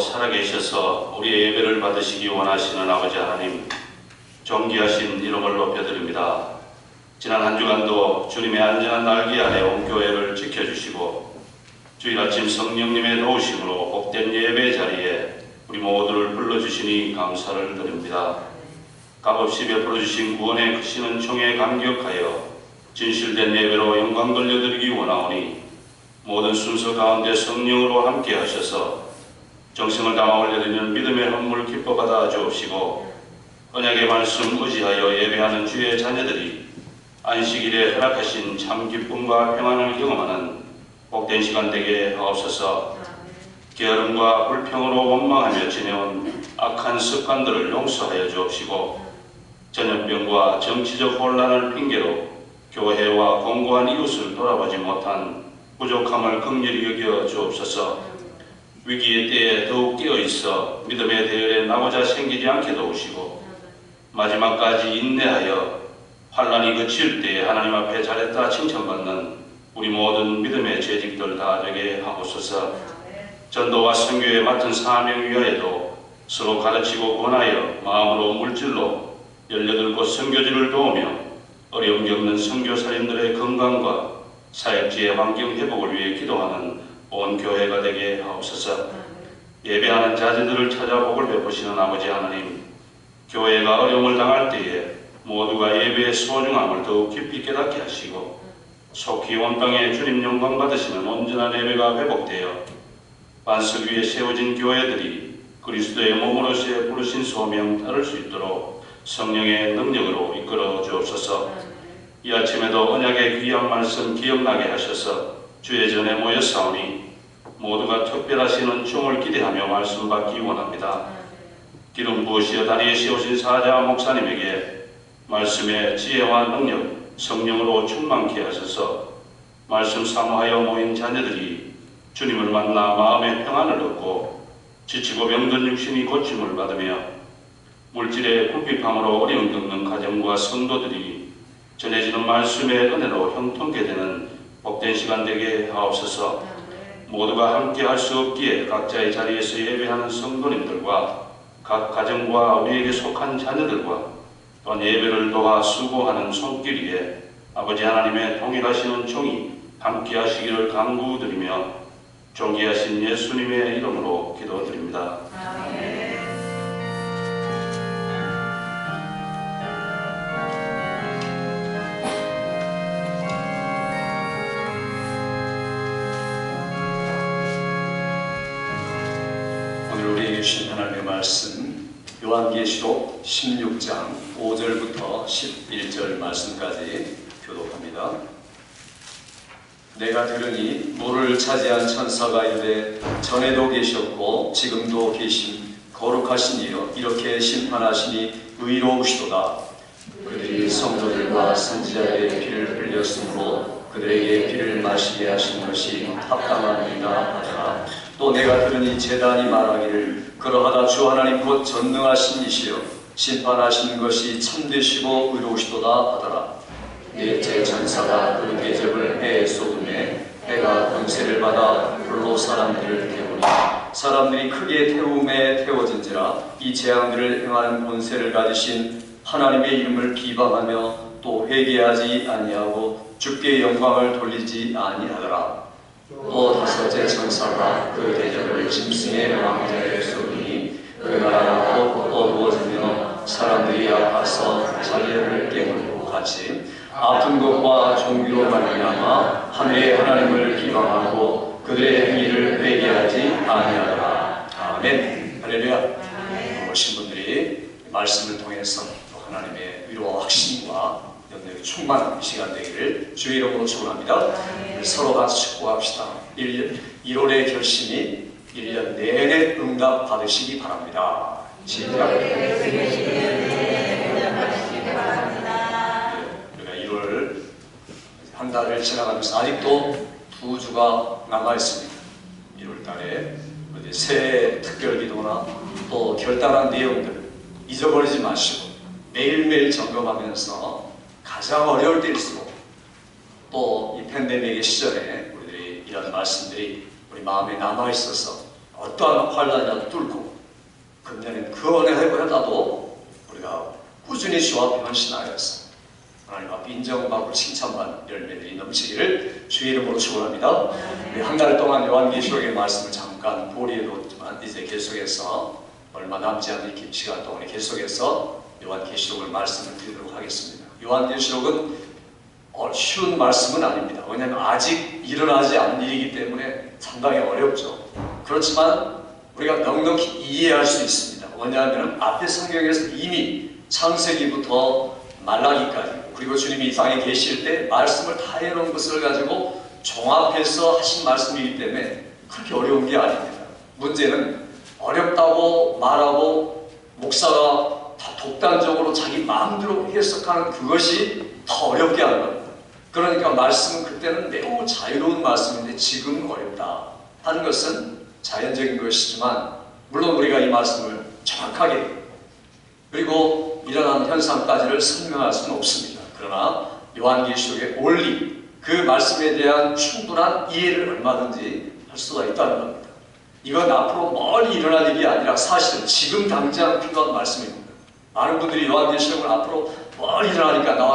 살아계셔서 우리의 예배를 받으시기 원하시는 아버지 하나님, 존귀하신 이름을 높여드립니다. 지난 한 주간도 주님의 안전한 날개 아래 온 교회를 지켜주시고 주일 아침 성령님의 도우심으로 복된 예배 자리에 우리 모두를 불러주시니 감사를 드립니다. 값없이 베풀어주신 구원의 크시는 총에 감격하여 진실된 예배로 영광 돌려드리기 원하오니 모든 순서 가운데 성령으로 함께 하셔서 정성을 담아 올려드리는 믿음의 헌물 기뻐 받아 주옵시고 언약의 말씀 의지하여 예배하는 주의 자녀들이 안식일에 허락하신 참 기쁨과 평안을 경험하는 복된 시간 되게 하옵소서. 게으름과 불평으로 원망하며 지내온 악한 습관들을 용서하여 주옵시고 전염병과 정치적 혼란을 핑계로 교회와 공고한 이웃을 돌아보지 못한 부족함을 긍휼히 여겨 주옵소서. 위기의 때에 더욱 깨어있어 믿음의 대열에 나고자 생기지 않게 도우시고 마지막까지 인내하여 환란이 그칠 때에 하나님 앞에 잘했다 칭찬받는 우리 모든 믿음의 재직들 다 되게 하옵소서. 전도와 선교에 맡은 사명 위하여도 서로 가르치고 권하여 마음으로 물질로 18곳 선교지를 도우며 어려움 겪는 선교사님들의 건강과 사역지의 환경 회복을 위해 기도하는 온 교회가 되게 하옵소서. 예배하는 자녀들을 찾아 복을 베푸시는 아버지 하나님, 교회가 어려움을 당할 때에 모두가 예배의 소중함을 더욱 깊이 깨닫게 하시고 속히 온 땅에 주님 영광 받으시는 온전한 예배가 회복되어 반석 위에 세워진 교회들이 그리스도의 몸으로서의 부르신 소명 따를 수 있도록 성령의 능력으로 이끌어 주옵소서. 이 아침에도 언약의 귀한 말씀 기억나게 하셔서 주의 전에 모였사오니 모두가 특별하신 은총을 기대하며 말씀 받기 원합니다. 기름 부으시어 다리에 씌우신 사자 목사님에게 말씀의 지혜와 능력, 성령으로 충만케 하셔서 말씀 사모하여 모인 자녀들이 주님을 만나 마음의 평안을 얻고 지치고 병든 육신이 고침을 받으며 물질의 궁핍함으로 어려움 겪는 가정과 성도들이 전해지는 말씀의 은혜로 형통케 되는 복된 시간 되게 하옵소서. 모두가 함께 할 수 없기에 각자의 자리에서 예배하는 성도님들과 각 가정과 우리에게 속한 자녀들과 또한 예배를 도와 수고하는 손길 위에 아버지 하나님의 동일하시는 종이 함께 하시기를 간구드리며 존귀하신 예수님의 이름으로 기도드립니다. 아멘. 오늘 우리에게 주신 하나님의 말씀 요한계시록 16장 5절부터 11절 말씀까지 교독합니다. 내가 들으니 물을 차지한 천사가 이르되 전에도 계셨고 지금도 계신 거룩하신 이여 이렇게 심판하시니 의로우시도다. 그들이 성도들과 선지자의 피를 흘렸으므로 그들에게 피를 마시게 하신 것이 합당합니다 하더라. 또 내가 들으니 제단이 말하기를 그러하다 주 하나님 곧 전능하신 이시여 심판하신 것이 참되시고 의로우시도다 하더라. 넷째 천사가 그 대접을 해에 쏟음에 해가 권세를 받아 불로 사람들을 태우니 사람들이 크게 태움에 태워진지라. 이 재앙들을 행하는 권세를 가지신 하나님의 이름을 비방하며 또 회개하지 아니하고 주께 영광을 돌리지 아니하더라. 또 다섯째 천사가 그 대접을 짐승의 왕자에 쏟으니 그 나라가 곧 어두워지며 사람들이 아파서 자기를 깨물고 같이 아픈 것과 종기로 말미암아 하늘의 하나님을 비방하고 그들의 행위를 회개하지 아니하더라. 아멘. 할렐루야. 오신 분들이 말씀을 통해서 또 하나님의 위로와 확신과 연력이 충만한 시간 되기를 주의 이름으로 축원합니다. 서로 같이 축복합시다. 1월의 결심이 1년 내내 응답 받으시기 바랍니다. 시작. 우리가 1월 한 달을 지나가면서 아직도 2주가 남아있습니다. 1월 달에 새해 특별 기도나 또 결단한 내용들 잊어버리지 마시고 매일매일 점검하면서 가장 어려울 때일수록 또 이 팬데믹의 시절에 우리들이 이런 말씀들이 우리 마음에 남아있어서 어떠한 환란이라도 뚫고 금년엔 그 은혜를 보여다도 우리가 꾸준히 주와 변신하여서 하나님 앞에 인정받고 칭찬받는 열매들이 넘치기를 주의 이름으로 축원합니다. 우리 한 달 동안 요한계시록의 말씀을 잠깐 보리해뒀지만 이제 계속해서 얼마 남지 않은 긴 시간 동안에 계속해서 요한계시록을 말씀을 드리도록 하겠습니다. 요한계시록은 쉬운 말씀은 아닙니다. 왜냐하면 아직 일어나지 않은 일이기 때문에 상당히 어렵죠. 그렇지만 우리가 넉넉히 이해할 수 있습니다. 왜냐하면 앞에 성경에서 이미 창세기부터 말라기까지 그리고 주님이 이 땅에 계실 때 말씀을 다 해놓은 것을 가지고 종합해서 하신 말씀이기 때문에 그렇게 어려운 게 아닙니다. 문제는 어렵다고 말하고 목사가 다 독단적으로 자기 마음대로 해석하는 그것이 더 어렵게 하는 겁니다. 그러니까 말씀은 그때는 매우 자유로운 말씀인데 지금은 어렵다 하는 것은 자연적인 것이지만 물론 우리가 이 말씀을 정확하게 그리고 일어나는 현상까지를 설명할 수는 없습니다. 그러나 요한계시록의 원리, 그 말씀에 대한 충분한 이해를 얼마든지 할 수가 있다는 겁니다. 이건 앞으로 멀리 일어날 일이 아니라 사실은 지금 당장 필요한 말씀입니다. 많은 분들이 요한계시록은 앞으로 멀리 일어나니까 나와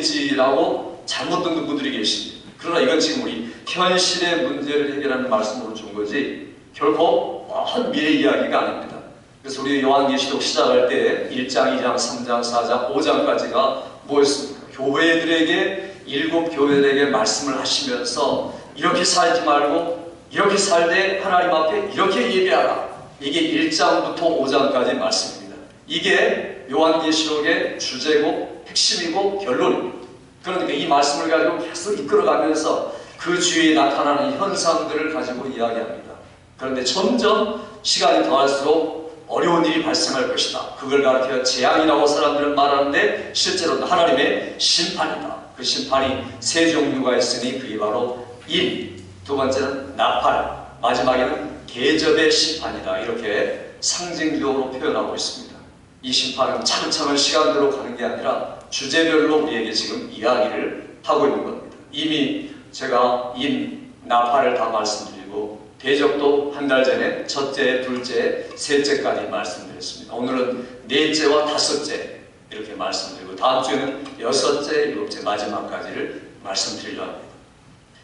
상관없겠지라고 잘못 듣는 분들이 계십니다. 그러나 이건 지금 우리 현실의 문제를 해결하는 말씀으로 준 거지 결코 먼 미래 이야기가 아닙니다. 그래서 우리 요한계시록 시작할 때 1장, 2장, 3장, 4장, 5장까지가 뭐였습니까? 교회들에게, 7 교회들에게 말씀을 하시면서 이렇게 살지 말고 이렇게 살되 하나님 앞에 이렇게 예배하라. 이게 1장부터 5장까지 말씀입니다. 이게 요한계시록의 주제고 핵심이고 결론입니다. 그러니까 이 말씀을 가지고 계속 이끌어가면서 그 주위에 나타나는 현상들을 가지고 이야기합니다. 그런데 점점 시간이 더할수록 어려운 일이 발생할 것이다. 그걸 가르쳐 재앙이라고 사람들은 말하는데 실제로는 하나님의 심판이다. 그 심판이 세 종류가 있으니 그게 바로 인, 두 번째는 나팔, 마지막에는 계접의 심판이다. 이렇게 상징적으로 표현하고 있습니다. 이 심판은 차근차근 시간대로 가는 게 아니라 주제별로 우리에게 지금 이야기를 하고 있는 겁니다. 이미 제가 인, 나팔을 다 말씀드리고 대접도 한 달 전에 첫째, 둘째, 셋째까지 말씀드렸습니다. 오늘은 넷째와 다섯째 이렇게 말씀드리고 다음 주에는 여섯째, 일곱째, 마지막까지를 말씀드리려 합니다.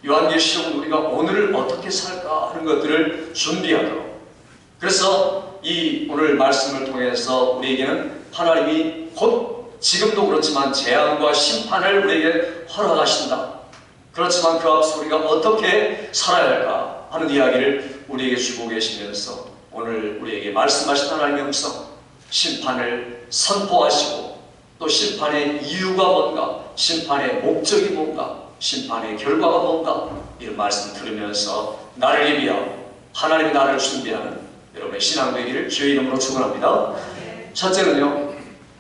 요한계시록은 우리가 오늘을 어떻게 살까 하는 것들을 준비하도록 그래서 이 오늘 말씀을 통해서 우리에게는 하나님이 곧 지금도 그렇지만 재앙과 심판을 우리에게 허락하신다. 그렇지만 그 앞서 우리가 어떻게 살아야 할까 하는 이야기를 우리에게 주고 계시면서 오늘 우리에게 말씀하신 하나님의 음성, 심판을 선포하시고 또 심판의 이유가 뭔가, 심판의 목적이 뭔가, 심판의 결과가 뭔가 이런 말씀 들으면서 나를 예비하고 하나님이 나를 준비하는 여러분의 신앙 되기를 주의 이름으로 축원합니다. 첫째는요,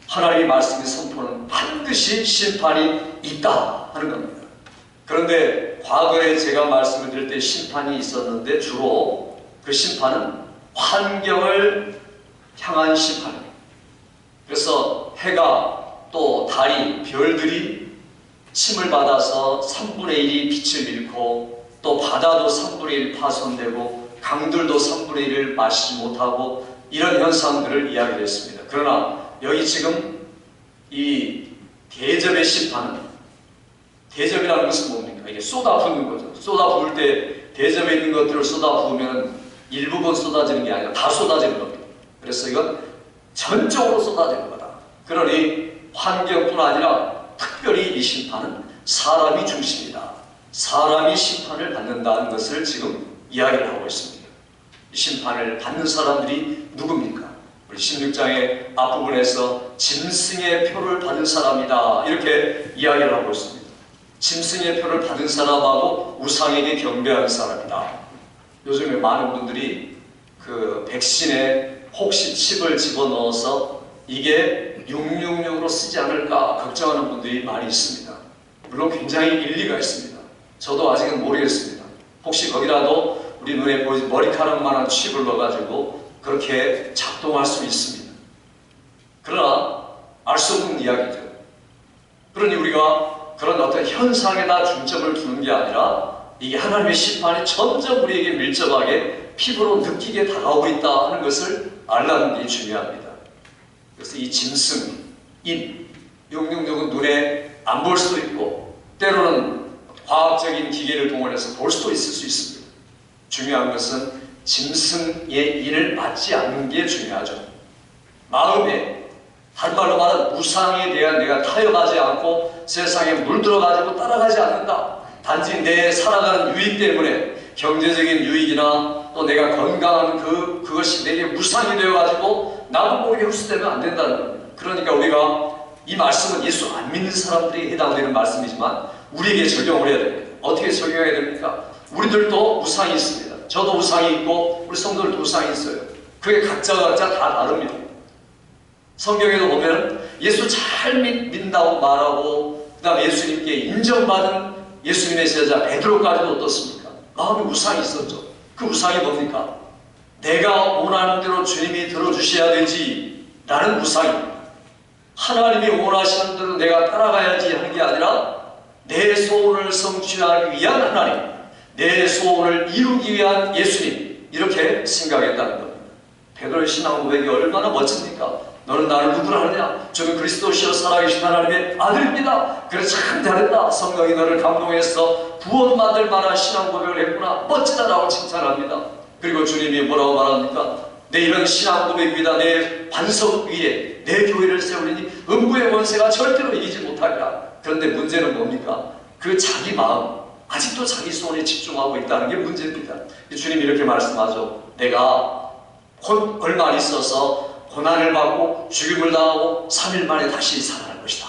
하나님의 말씀의 선포는 반드시 심판이 있다 하는 겁니다. 그런데 과거에 제가 말씀을 드릴 때 심판이 있었는데 주로 그 심판은 환경을 향한 심판입니다. 그래서 해가 또 달이 별들이 침을 받아서 3분의 1이 빛을 잃고 또 바다도 3분의 1 파손되고 강들도 3분의 1을 마시지 못하고 이런 현상들을 이야기했습니다. 그러나 여기 지금 이 대접의 심판은 대접이라는 것은 뭡니까? 이게 쏟아붓는 거죠. 쏟아부을 때 대접에 있는 것들을 쏟아부으면 일부분 쏟아지는 게 아니라 다 쏟아지는 겁니다. 그래서 이건 전적으로 쏟아지는 거다. 그러니 환경뿐 아니라 특별히 이 심판은 사람이 중심이다. 사람이 심판을 받는다는 것을 지금 이야기를 하고 있습니다. 이 심판을 받는 사람들이 누굽니까? 우리 16장의 앞부분에서 짐승의 표를 받은 사람이다. 이렇게 이야기를 하고 있습니다. 짐승의 표를 받은 사람하고 우상에게 경배하는 사람이다. 요즘에 많은 분들이 그 백신에 혹시 칩을 집어넣어서 이게 666으로 쓰지 않을까 걱정하는 분들이 많이 있습니다. 물론 굉장히 일리가 있습니다. 저도 아직은 모르겠습니다. 혹시 거기라도 우리 눈에 보이지 머리카락만한 칩을 넣어가지고 그렇게 작동할 수 있습니다. 그러나 알 수 없는 이야기죠. 그러니 우리가 그런 어떤 현상에다 중점을 두는 게 아니라 이게 하나님의 심판이 점점 우리에게 밀접하게 피부로 느끼게 다가오고 있다 하는 것을 알라는 게 중요합니다. 그래서 이 짐승, 인, 용용용은 눈에 안 볼 수도 있고 때로는 과학적인 기계를 동원해서 볼 수도 있을 수 있습니다. 중요한 것은 짐승의 인을 맞지 않는 게 중요하죠. 마음에 다른 말로 말하면 무상에 대한 내가 타협하지 않고 세상에 물들어가지고 따라가지 않는다. 단지 내 살아가는 유익 때문에 경제적인 유익이나 또 내가 건강한 그것이 내게 무상이 되어가지고 나도 모르게 흡수되면 안 된다는 겁니다. 그러니까 우리가 이 말씀은 예수 안 믿는 사람들이 해당되는 말씀이지만 우리에게 적용을 해야 됩니다. 어떻게 적용해야 됩니까? 우리들도 우상이 있습니다. 저도 우상이 있고 우리 성도들도 우상이 있어요. 그게 각자가 다 다릅니다. 성경에도 보면 예수 잘 믿는다고 말하고 그 다음에 예수님께 인정받은 예수님의 제자 베드로까지도 어떻습니까? 마음에 우상이 있었죠. 그 우상이 뭡니까? 내가 원하는 대로 주님이 들어주셔야 되지 라는 우상입니다. 하나님이 원하시는 대로 내가 따라가야지 하는 게 아니라 내 소원을 성취하기 위한 하나님, 내 소원을 이루기 위한 예수님, 이렇게 생각했다는 겁니다. 베드로의 신앙 고백이 얼마나 멋집니까? 너는 나를 누구라 하느냐? 저는 그리스도시여 살아계신 하나님의 아들입니다. 그래 참 잘했다. 성령이 너를 감동해서 구원받을 만한 신앙 고백을 했구나. 멋지다라고 칭찬합니다. 그리고 주님이 뭐라고 말합니까? 내 이런 신앙 고백 위에다 내 반석 위에 내 교회를 세우리니 음부의 원세가 절대로 이기지 못하리라. 그런데 문제는 뭡니까? 그 자기 마음, 아직도 자기 소원에 집중하고 있다는 게 문제입니다. 주님이 이렇게 말씀하죠. 내가 얼마 있어서 고난을 받고 죽임을 당하고 3일 만에 다시 살아날 것이다.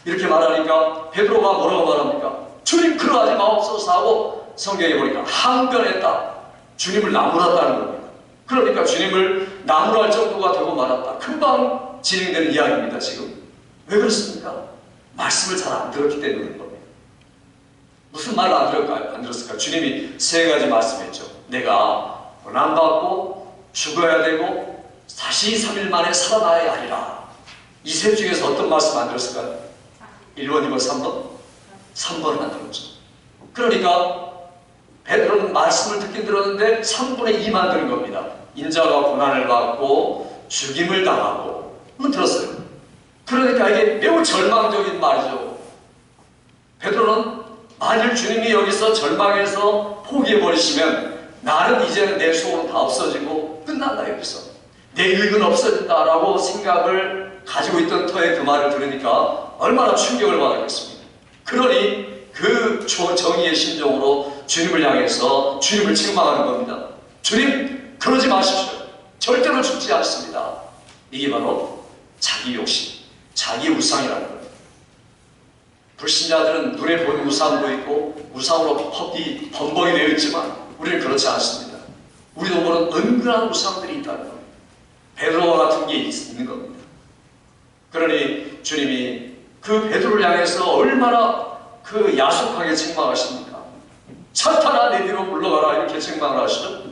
이렇게 말하니까 베드로가 뭐라고 말합니까? 주님 그러하지 마옵소서 하고 성경에 보니까 항변했다. 주님을 나무랐다는 겁니다. 그러니까 주님을 나무랄 정도가 되고 말았다. 금방 진행되는 이야기입니다. 지금 왜 그렇습니까? 말씀을 잘 안 들었기 때문인 겁니다. 무슨 말을 안 들었을까? 주님이 3가지 말씀했죠. 내가 고난받고 죽어야 되고 다시 3일 만에 살아나야 하리라. 이 셋 중에서 어떤 말씀 안 들었을까요? 1번, 2번, 3번? 3번을 안 들었죠. 그러니까 베드로는 말씀을 듣긴 들었는데 3분의 2만 들은 겁니다. 인자가 고난을 받고 죽임을 당하고 들었어요. 그러니까 이게 매우 절망적인 말이죠. 베드로는 만일 주님이 여기서 절망해서 포기해버리시면 나는 이제는 내 소원은 다 없어지고 끝난다 여기서. 내 유익은 없어진다라고 생각을 가지고 있던 터에 그 말을 들으니까 얼마나 충격을 받았겠습니까? 그러니 그 정의의 심정으로 주님을 향해서 주님을 책망하는 겁니다. 주님 그러지 마십시오. 절대로 죽지 않습니다. 이게 바로 자기 욕심, 자기 우상이라는 겁니다. 불신자들은 눈에 보이는 우상도 있고 우상으로 범벅이 되어 있지만 우리는 그렇지 않습니다. 우리도 모르는 은근한 우상들이 있다는 겁니다. 베드로와 같은 게 있는 겁니다. 그러니 주님이 그 베드로를 향해서 얼마나 그 야속하게 책망하십니까? 사탄아 내 뒤로 물러가라 이렇게 책망을 하시죠.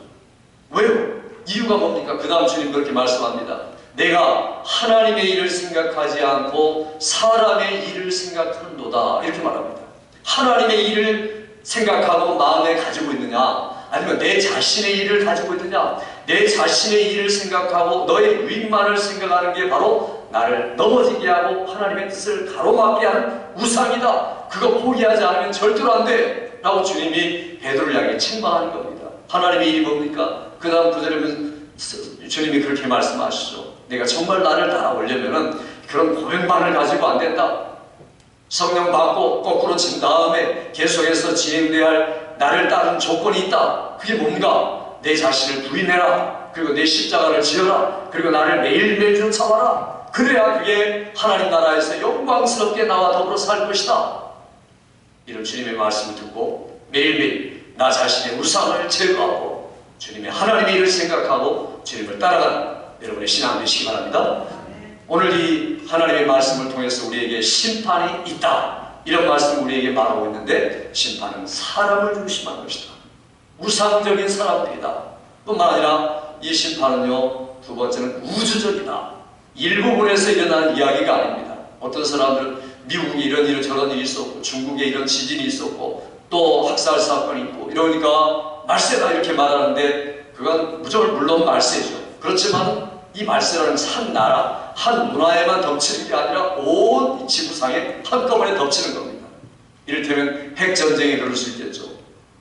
왜요? 이유가 뭡니까? 그 다음 주님 그렇게 말씀합니다. 내가 하나님의 일을 생각하지 않고 사람의 일을 생각하는도다 이렇게 말합니다. 하나님의 일을 생각하고 마음에 가지고 있느냐 아니면 내 자신의 일을 가지고 있느냐. 내 자신의 일을 생각하고 너의 유익만을 생각하는 게 바로 나를 넘어지게 하고 하나님의 뜻을 가로막게 하는 우상이다. 그거 포기하지 않으면 절대로 안 돼 라고 주님이 베드로를 향해 책망하는 겁니다. 하나님의 일이 뭡니까? 그 다음 구절에는 주님이 그렇게 말씀하시죠. 내가 정말 나를 따라오려면 그런 고백만을 가지고 안 된다. 성령 받고 거꾸로 친 다음에 계속해서 진행돼야 할 나를 따른 조건이 있다. 그게 뭔가? 내 자신을 부인해라. 그리고 내 십자가를 지어라. 그리고 나를 매일매일 쫓아와라. 그래야 그게 하나님 나라에서 영광스럽게 나와 더불어 살 것이다. 이런 주님의 말씀을 듣고 매일매일 나 자신의 우상을 제거하고 주님의 하나님의 일을 생각하고 주님을 따라가는 여러분의 신앙 되시기 바랍니다. 오늘 이 하나님의 말씀을 통해서 우리에게 심판이 있다. 이런 말씀을 우리에게 말하고 있는데 심판은 사람을 중심한 것이다. 우상적인 사람들이다. 뿐만 아니라 이 심판은요, 두 번째는 우주적이다. 일부분에서 일어나는 이야기가 아닙니다. 어떤 사람들은 미국에 이런 일 저런 일이 있었고 중국에 이런 지진이 있었고 또 학살 사건이 있고 이러니까 말세다 이렇게 말하는데 그 그건 물론 말세죠. 그렇지만 이 말세라는 것은 한 나라, 한 문화에만 덮치는 게 아니라 온 지구상에 한꺼번에 덮치는 겁니다. 이를테면 핵전쟁이 그럴 수 있겠죠.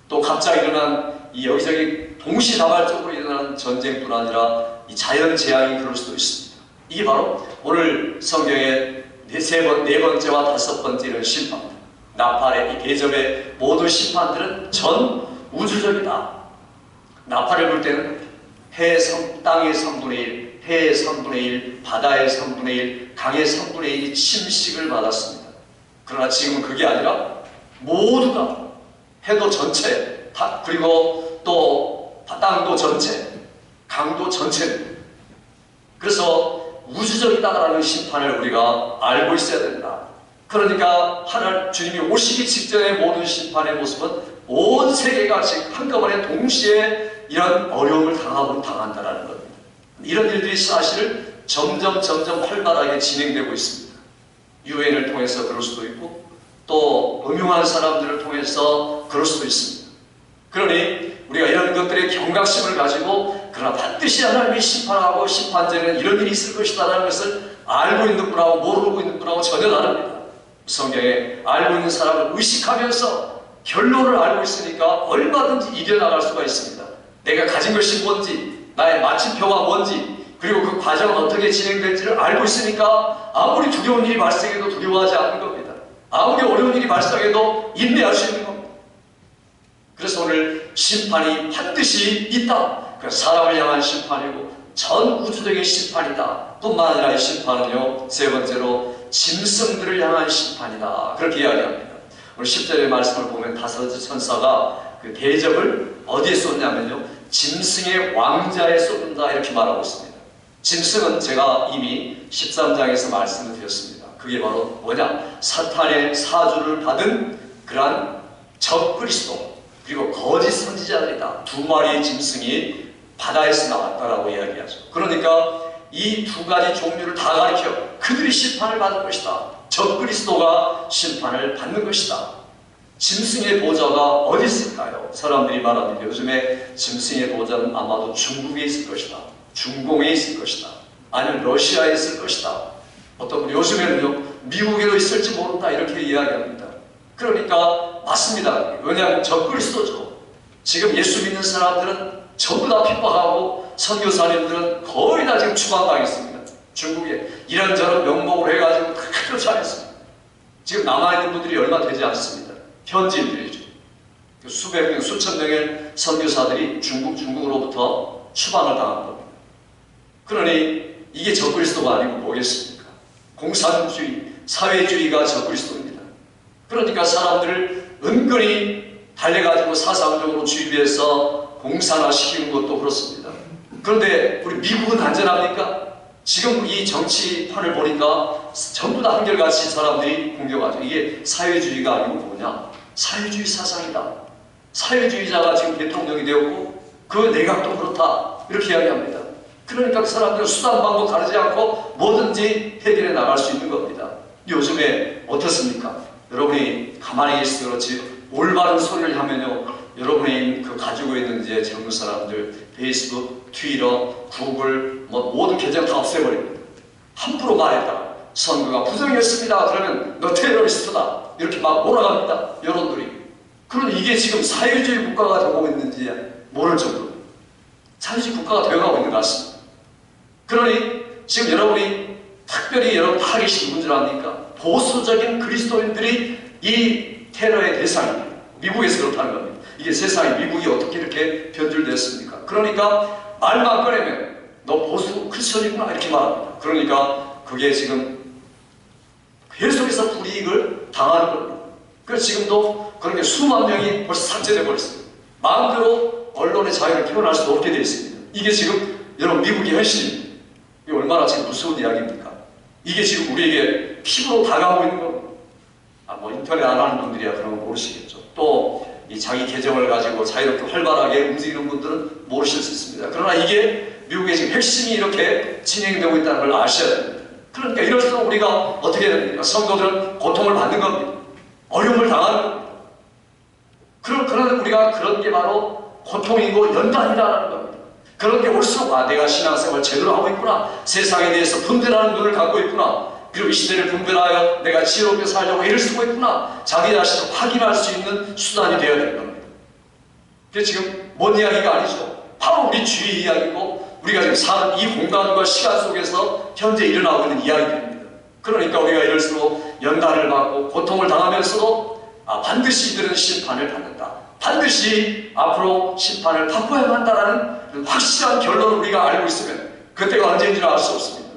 또 갑자기 일어난 이 여기저기 동시다발적으로 일어나는 전쟁뿐 아니라 이 자연재앙이 그럴 수도 있습니다. 이게 바로 오늘 성경의 네 번째와 다섯 번째 이런 심판입니다. 나팔의 이 대접의 모든 심판들은 전 우주적이다. 나팔을 불 때는 땅의 3분의 1, 해의 3분의 1, 바다의 3분의 1, 강의 3분의 1이 침식을 받았습니다. 그러나 지금은 그게 아니라 모두가 해도 전체, 그리고 또 땅도 전체, 강도 전체입니다. 그래서 우주적이다라는 심판을 우리가 알고 있어야 된다. 그러니까 주님이 오시기 직전의 모든 심판의 모습은 온 세계가 지금 한꺼번에 동시에 이런 어려움을 당한다는 겁니다. 이런 일들이 사실은 점점 활발하게 진행되고 있습니다. 유엔을 통해서 그럴 수도 있고 또 음흉한 사람들을 통해서 그럴 수도 있습니다. 그러니 우리가 이런 것들의 경각심을 가지고 그러나 반드시 하나님이 심판하고 심판전에는 이런 일이 있을 것이다라는 것을 알고 있는 분하고 모르고 있는 분하고 전혀 다릅니다. 성경에 알고 있는 사람을 의식하면서 결론을 알고 있으니까 얼마든지 이겨나갈 수가 있습니다. 내가 가진 것이 뭔지, 나의 마침표가 뭔지, 그리고 그 과정은 어떻게 진행될지를 알고 있으니까 아무리 두려운 일이 발생해도 두려워하지 않는 겁니다. 아무리 어려운 일이 발생해도 인내할 수 있는 겁니다. 그래서 오늘 심판이 반드시 있다. 그 사람을 향한 심판이고 전 우주적인 심판이다. 뿐만 아니라 이 심판은요, 세 번째로 짐승들을 향한 심판이다. 그렇게 이야기합니다. 오늘 10절의 말씀을 보면 다섯 천사가 그 대접을 어디에 쏟냐면요, 짐승의 왕자에 쏟는다 이렇게 말하고 있습니다. 짐승은 제가 이미 13장에서 말씀을 드렸습니다. 그게 바로 뭐냐? 사탄의 사주를 받은 그러한 적그리스도 그리고 거짓 선지자들이다. 두 마리의 짐승이 바다에서 나왔다라고 이야기하죠. 그러니까 이 두 가지 종류를 다 가리켜 그들이 심판을 받을 것이다. 적그리스도가 심판을 받는 것이다. 짐승의 보좌가 어디 있을까요? 사람들이 말합니다. 요즘에 짐승의 보좌는 아마도 중국에 있을 것이다. 중공에 있을 것이다. 아니면 러시아에 있을 것이다. 어떤 분 요즘에는요, 미국에도 있을지 모른다 이렇게 이야기합니다. 그러니까 맞습니다. 왜냐하면 적그리스도죠. 지금 예수 믿는 사람들은 전부 다 핍박하고 선교사님들은 거의 다 지금 추방당했습니다. 중국에 이런저런 명목을 해가지고 크게 쫓아냈습니다. 지금 남아있는 분들이 얼마 되지 않습니다. 현지인들이죠. 수백 명, 수천 명의 선교사들이 중국으로부터 추방을 당한 겁니다. 그러니 이게 적그리스도가 아니고 뭐겠습니까? 공산주의, 사회주의가 적그리스도입니다. 그러니까 사람들을 은근히 달래가지고 사상적으로 주입해서 공산화시키는 것도 그렇습니다. 그런데 우리 미국은 안전합니까? 지금 이 정치판을 보니까 전부 다 한결같이 사람들이 공격하죠. 이게 사회주의가 아니고 뭐냐? 사회주의 사상이다. 사회주의자가 지금 대통령이 되었고 그 내각도 그렇다. 이렇게 이야기합니다. 그러니까 그 사람들은 수단 방법 가르지 않고 뭐든지 해결해 나갈 수 있는 겁니다. 요즘에 어떻습니까? 여러분이 가만히 계시도 그렇지 올바른 소리를 하면요, 여러분이 그 가지고 있는 이제 젊은 사람들 페이스북, 트위터, 구글 모든 계정 다 없애버립니다. 함부로 말했다. 선거가 부정이었습니다. 그러면 너 테러리스트다. 이렇게 막 몰아갑니다. 여론들이. 그런데 이게 지금 사회주의 국가가 되고 있는지 모를 정도로 사회주의 국가가 되어가고 있는 것 같습니다. 그러니 지금 여러분이 특별히 여러분 다 계신 분들 아닙니까? 보수적인 그리스도인들이 이 테러의 대상입니다. 미국에서 그렇다는 겁니다. 이게 세상에 미국이 어떻게 이렇게 변질됐습니까? 그러니까 말만 꺼내면 너 보수 크리스천이구나 이렇게 말합니다. 그러니까 그게 지금 계속해서 불이익을 당하는 겁니다. 그래서 지금도 그렇게 수만 명이 벌써 삭제되어 버렸습니다. 마음대로 언론의 자유를 표현할 수 없게 되어 있습니다. 이게 지금 여러분 미국의 현실입니다. 이게 얼마나 지금 무서운 이야기입니까? 이게 지금 우리에게 피부로 다가오고 있는 겁니다. 인터넷 안 하는 분들이야 그런 거 모르시겠죠. 또 이 자기 계정을 가지고 자유롭게 활발하게 움직이는 분들은 모르실 수 있습니다. 그러나 이게 미국의 지금 핵심이 이렇게 진행되고 있다는 걸 아셔야 됩니다. 그러니까 이럴수록 우리가 어떻게 해야 됩니까? 성도들은 고통을 받는 겁니다. 어려움을 당하는 겁니다. 그러나 우리가 그런 게 바로 고통이고 연단이라는 겁니다. 그런 게 올수록 내가 신앙생활 제대로 하고 있구나, 세상에 대해서 분별하는 눈을 갖고 있구나, 그리고 이 시대를 분별하여 내가 지혜롭게 살려고 애를 쓰고 있구나, 자기 자신을 확인할 수 있는 수단이 되어야 되는 겁니다. 그게 지금 뭔 이야기가 아니죠. 바로 우리 주의 이야기고, 우리가 지금 사는 이 공간과 시간 속에서 현재 일어나고 있는 이야기입니다. 그러니까 우리가 이럴수록 연단을 받고 고통을 당하면서도 반드시 이들은 심판을 받는다, 반드시 앞으로 심판을 받고야 한다라는 확실한 결론을 우리가 알고 있으면 그때가 언제인지는 알 수 없습니다.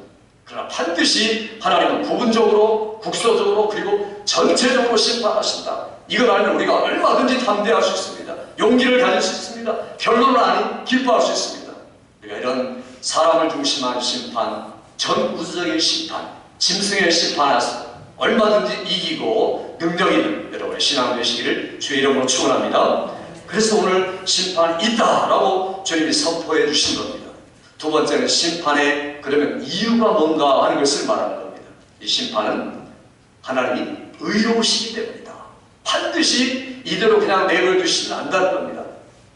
그러나 반드시 하나님은 부분적으로, 국소적으로, 그리고 전체적으로 심판하신다. 이걸 알면 우리가 얼마든지 담대할 수 있습니다. 용기를 가질 수 있습니다. 결론을 아니 기뻐할 수 있습니다. 우리가 이런 사람을 중심한 심판, 전 우주적인 심판, 짐승의 심판에서 얼마든지 이기고 능력 있는 여러분의 신앙 되시기를 주의 이름으로 축원합니다. 그래서 오늘 심판이 있다라고 주님이 선포해 주신 겁니다. 두 번째는 심판의 그러면 이유가 뭔가 하는 것을 말하는 겁니다. 이 심판은 하나님이 의로우시기 때문이다. 반드시 이대로 그냥 내버려 두시면 안 된다는 겁니다.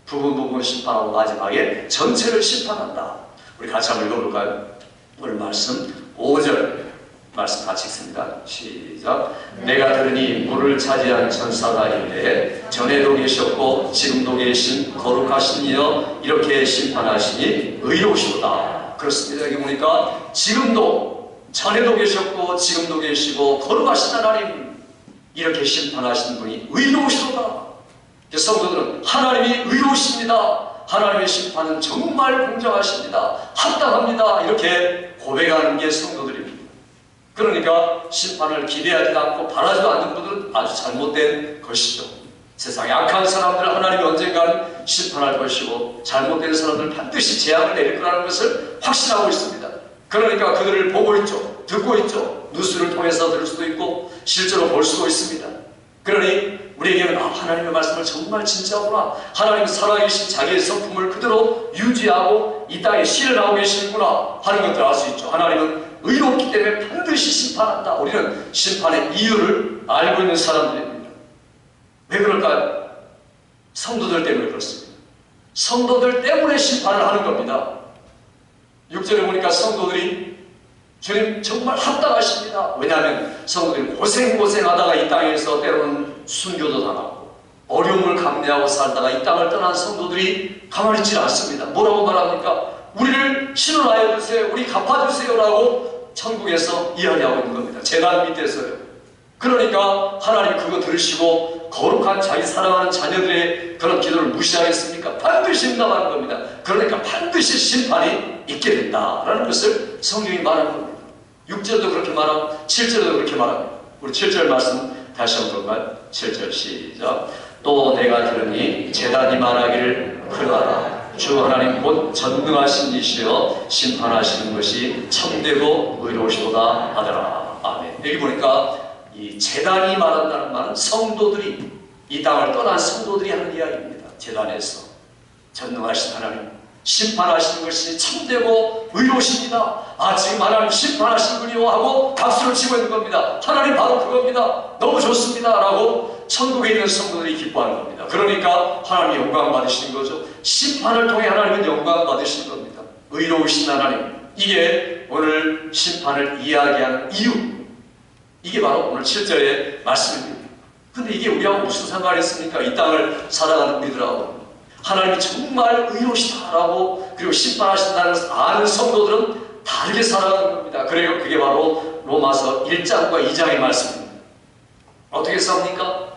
부분 심판하고 마지막에 전체를 심판한다. 우리 같이 한번 읽어볼까요? 오늘 말씀 5절 말씀 같이 읽습니다. 시작. 내가 들으니 물을 차지한 천사가 이르되 전에도 계셨고 지금도 계신 거룩하신 이여 이렇게 심판하시니 의로우시도다. 그렇습니다. 여기 보니까 지금도, 전에도 계셨고 지금도 계시고 거룩하신 하나님, 이렇게 심판하시는 분이 의로우시도다. 성도들은 하나님이 의로우십니다. 하나님의 심판은 정말 공정하십니다. 합당합니다. 이렇게 고백하는 게 성도들입니다. 그러니까 심판을 기대하지도 않고 바라지도 않는 분들은 아주 잘못된 것이죠. 세상에 악한 사람들을 하나님이 언젠가는 심판할 것이고 잘못된 사람들은 반드시 재앙을 내릴 거라는 것을 확신하고 있습니다. 그러니까 그들을 보고 있죠. 듣고 있죠. 뉴스를 통해서 들을 수도 있고 실제로 볼 수도 있습니다. 그러니 우리에게는 하나님의 말씀을 정말 진짜구나, 하나님 살아계신 자기의 성품을 그대로 유지하고 이 땅에 실현하고 계시는구나 하는 것들을 알 수 있죠. 하나님은 의롭기 때문에 반드시 심판한다. 우리는 심판의 이유를 알고 있는 사람들입니다. 왜 그럴까요? 성도들 때문에 그렇습니다. 성도들 때문에 심판을 하는 겁니다. 6절에 보니까 성도들이 주님 정말 합당하십니다. 왜냐하면 성도들이 고생하다가 이 땅에서 때로는 순교도 당하고 어려움을 감내하고 살다가 이 땅을 떠난 성도들이 가만히 있지 않습니다. 뭐라고 말합니까? 우리를 신원하여 주세요, 우리 갚아주세요 라고 천국에서 이야기하고 있는 겁니다. 재단 밑에서요. 그러니까 하나님 그거 들으시고 거룩한 자기 사랑하는 자녀들의 그런 기도를 무시하겠습니까? 반드시 응답하는 겁니다. 그러니까 반드시 심판이 있게 된다라는 것을 성경이 말하는 겁니다. 6절도 그렇게 말하고 7절도 그렇게 말합니다. 우리 7절 말씀 다시 한번 볼까요? 7절 시작. 또 내가 들으니 제단이 말하기를 그러하라. 주 하나님 곧 전능하신 이시여 심판하시는 것이 참되고 의로우시도다 하더라. 아멘. 여기 보니까 이 제단이 말한다는 말은 성도들이, 이 땅을 떠난 성도들이 하는 이야기입니다. 제단에서 전능하신 하나님 심판하시는 것이 참되고 의로우십니다. 지금 하나님 심판하시는군요 하고 박수를 치고 있는 겁니다. 하나님 바로 그겁니다. 너무 좋습니다 라고 천국에 있는 성도들이 기뻐하는 겁니다. 그러니까 하나님이 영광 받으시는 거죠. 심판을 통해 하나님은 영광 받으시는 겁니다. 의로우신 하나님, 이게 오늘 심판을 이야기하는 이유, 이게 바로 오늘 7절의 말씀입니다. 근데 이게 우리하고 무슨 상관이 있습니까? 이 땅을 살아가는 우리들하고 하나님이 정말 의로우시다라고 그리고 심판하신다는 것을 아는 성도들은 다르게 살아가는 겁니다. 그래요. 그게 바로 로마서 1장과 2장의 말씀입니다. 어떻게 삽니까?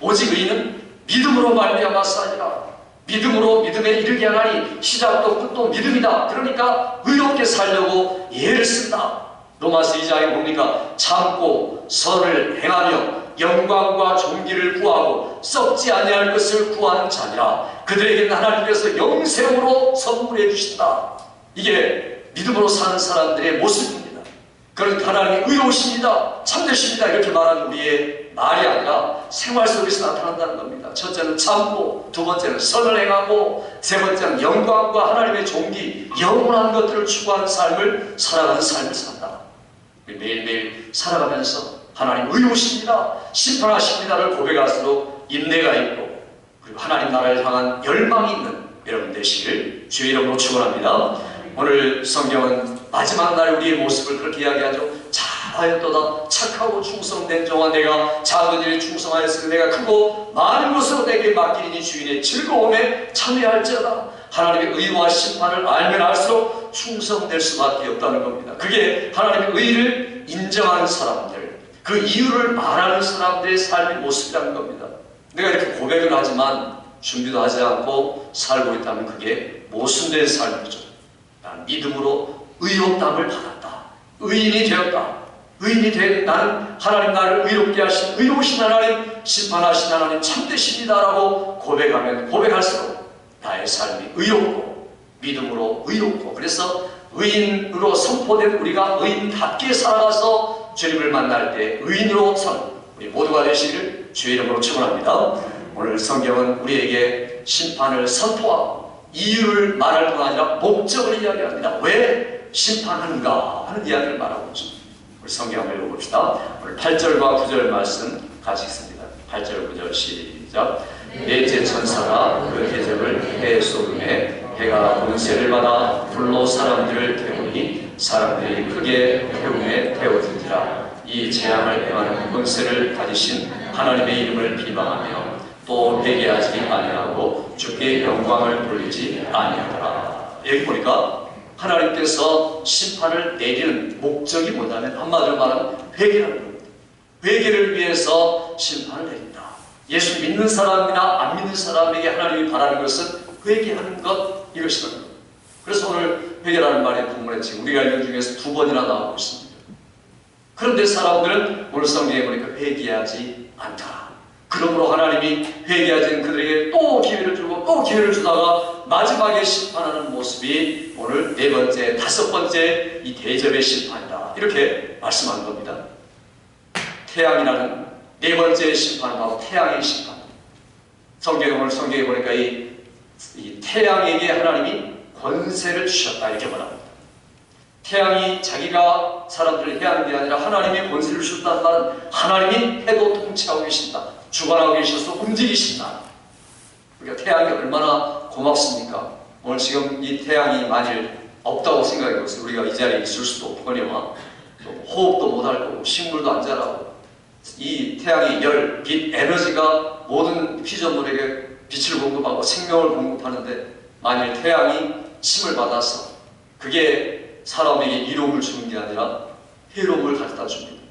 오직 의인은 믿음으로 말미암아 사니라. 믿음으로 믿음에 이르게 하나니 시작도 끝도 믿음이다. 그러니까 의롭게 살려고 예를 쓴다. 로마서 2장에 보니까 참고 선을 행하며 영광과 존귀를 구하고 썩지 아니할 것을 구하는 자니라. 그들에게는 하나님께서 영생으로 선물해 주신다. 이게 믿음으로 사는 사람들의 모습입니다. 그러니까 하나님이 의로우십니다, 참되십니다 이렇게 말하는 우리의 말이 아니라 생활 속에서 나타난다는 겁니다. 첫째는 참고, 두 번째는 선을 행하고, 세 번째는 영광과 하나님의 존귀, 영원한 것들을 추구하는 삶을 살아가는 삶을 산다. 매일매일 살아가면서 하나님 의로우십니다, 심판하십니다를 고백할수록 인내가 있고 그리고 하나님 나라를 향한 열망이 있는 여러분 되시길 주의 이름으로 축원합니다. 오늘 성경은 마지막 날 우리의 모습을 그렇게 이야기하죠. 잘하였도다 착하고 충성된 종아, 내가 작은 일에 충성하였으니 내가 크고 많은 것으로 내게 맡기니 주인의 즐거움에 참여할지어다. 하나님의 의와 심판을 알면 알수록 충성될 수밖에 없다는 겁니다. 그게 하나님의 의를 인정하는 사람들, 그 이유를 말하는 사람들의 삶의 모습이라는 겁니다. 내가 이렇게 고백을 하지만 준비도 하지 않고 살고 있다면 그게 모순된 삶이죠. 난 믿음으로 의롭다함을 받았다. 의인이 되었다. 의인이 된 나는 하나님 나를 의롭게 하신 의로우신 하나님, 심판하신 하나님 참되십니다라고 고백하면 고백할수록 나의 삶이 의롭고 믿음으로 의롭고, 그래서 의인으로 선포된 우리가 의인답게 살아가서 주님을 만날 때 의인으로 선 우리 모두가 되시기를 주의 이름으로 축원합니다. 오늘 성경은 우리에게 심판을 선포하고 이유를 말할 뿐 아니라 목적을 이야기합니다. 왜 심판하는가 하는 이야기를 말하고 있습니다. 우리 성경 한번 읽어봅시다. 오늘 8절과 9절 말씀 같이 읽습니다. 8절 9절 시작. 넷째 천사가 그 대접을 해 쏟음에 해가 권세를 받아 불로 사람들을 태우니 사람들이 크게 태움에 태워진지라. 이 재앙을 행하는 권세를 가지신 하나님의 이름을 비방하며 또 회개하지 아니하고 주께 영광을 돌리지 아니하더라. 여기 보니까 하나님께서 심판을 내리는 목적이 뭐냐면 한마디로 말하면 회개라는 겁니다. 회개를 위해서 심판을 내린다. 예수 믿는 사람이나 안 믿는 사람에게 하나님이 바라는 것은 회개하는 것, 이것이라는 겁니다. 그래서 오늘 회개라는 말의 본문에 지금 우리가 읽은 중에서 2번이나 나오고 있습니다. 그런데 사람들은 오늘 성경에 보니까 회개하지 않다. 그러므로 하나님이 회개하지 않은 그들에게 또 기회를 주고 또 기회를 주다가 마지막에 심판하는 모습이 오늘 네 번째, 다섯 번째 이 대접의 심판이다. 이렇게 말씀한 겁니다. 태양이라는 네 번째 심판은 바로 태양의 심판. 오늘 성경에 보니까 이 태양에게 하나님이 권세를 주셨다 이렇게 말합니다. 태양이 자기가 사람들을 해하는 게 아니라 하나님이 권세를 주셨다는 말은 하나님이 해도 통치하고 계신다. 주관하고 계셔서 움직이신다. 그러니까 태양이 얼마나 고맙습니까? 오늘 지금 이 태양이 만일 없다고 생각해보세요. 우리가 이 자리에 있을 수도 없거니와 호흡도 못할 거고 식물도 안 자라고, 이 태양의 열, 빛, 에너지가 모든 피조물에게 빛을 공급하고 생명을 공급하는데 만일 태양이 침을 받아서 그게 사람에게 이로움을 주는 게 아니라 해로움을 가져다 줍니다.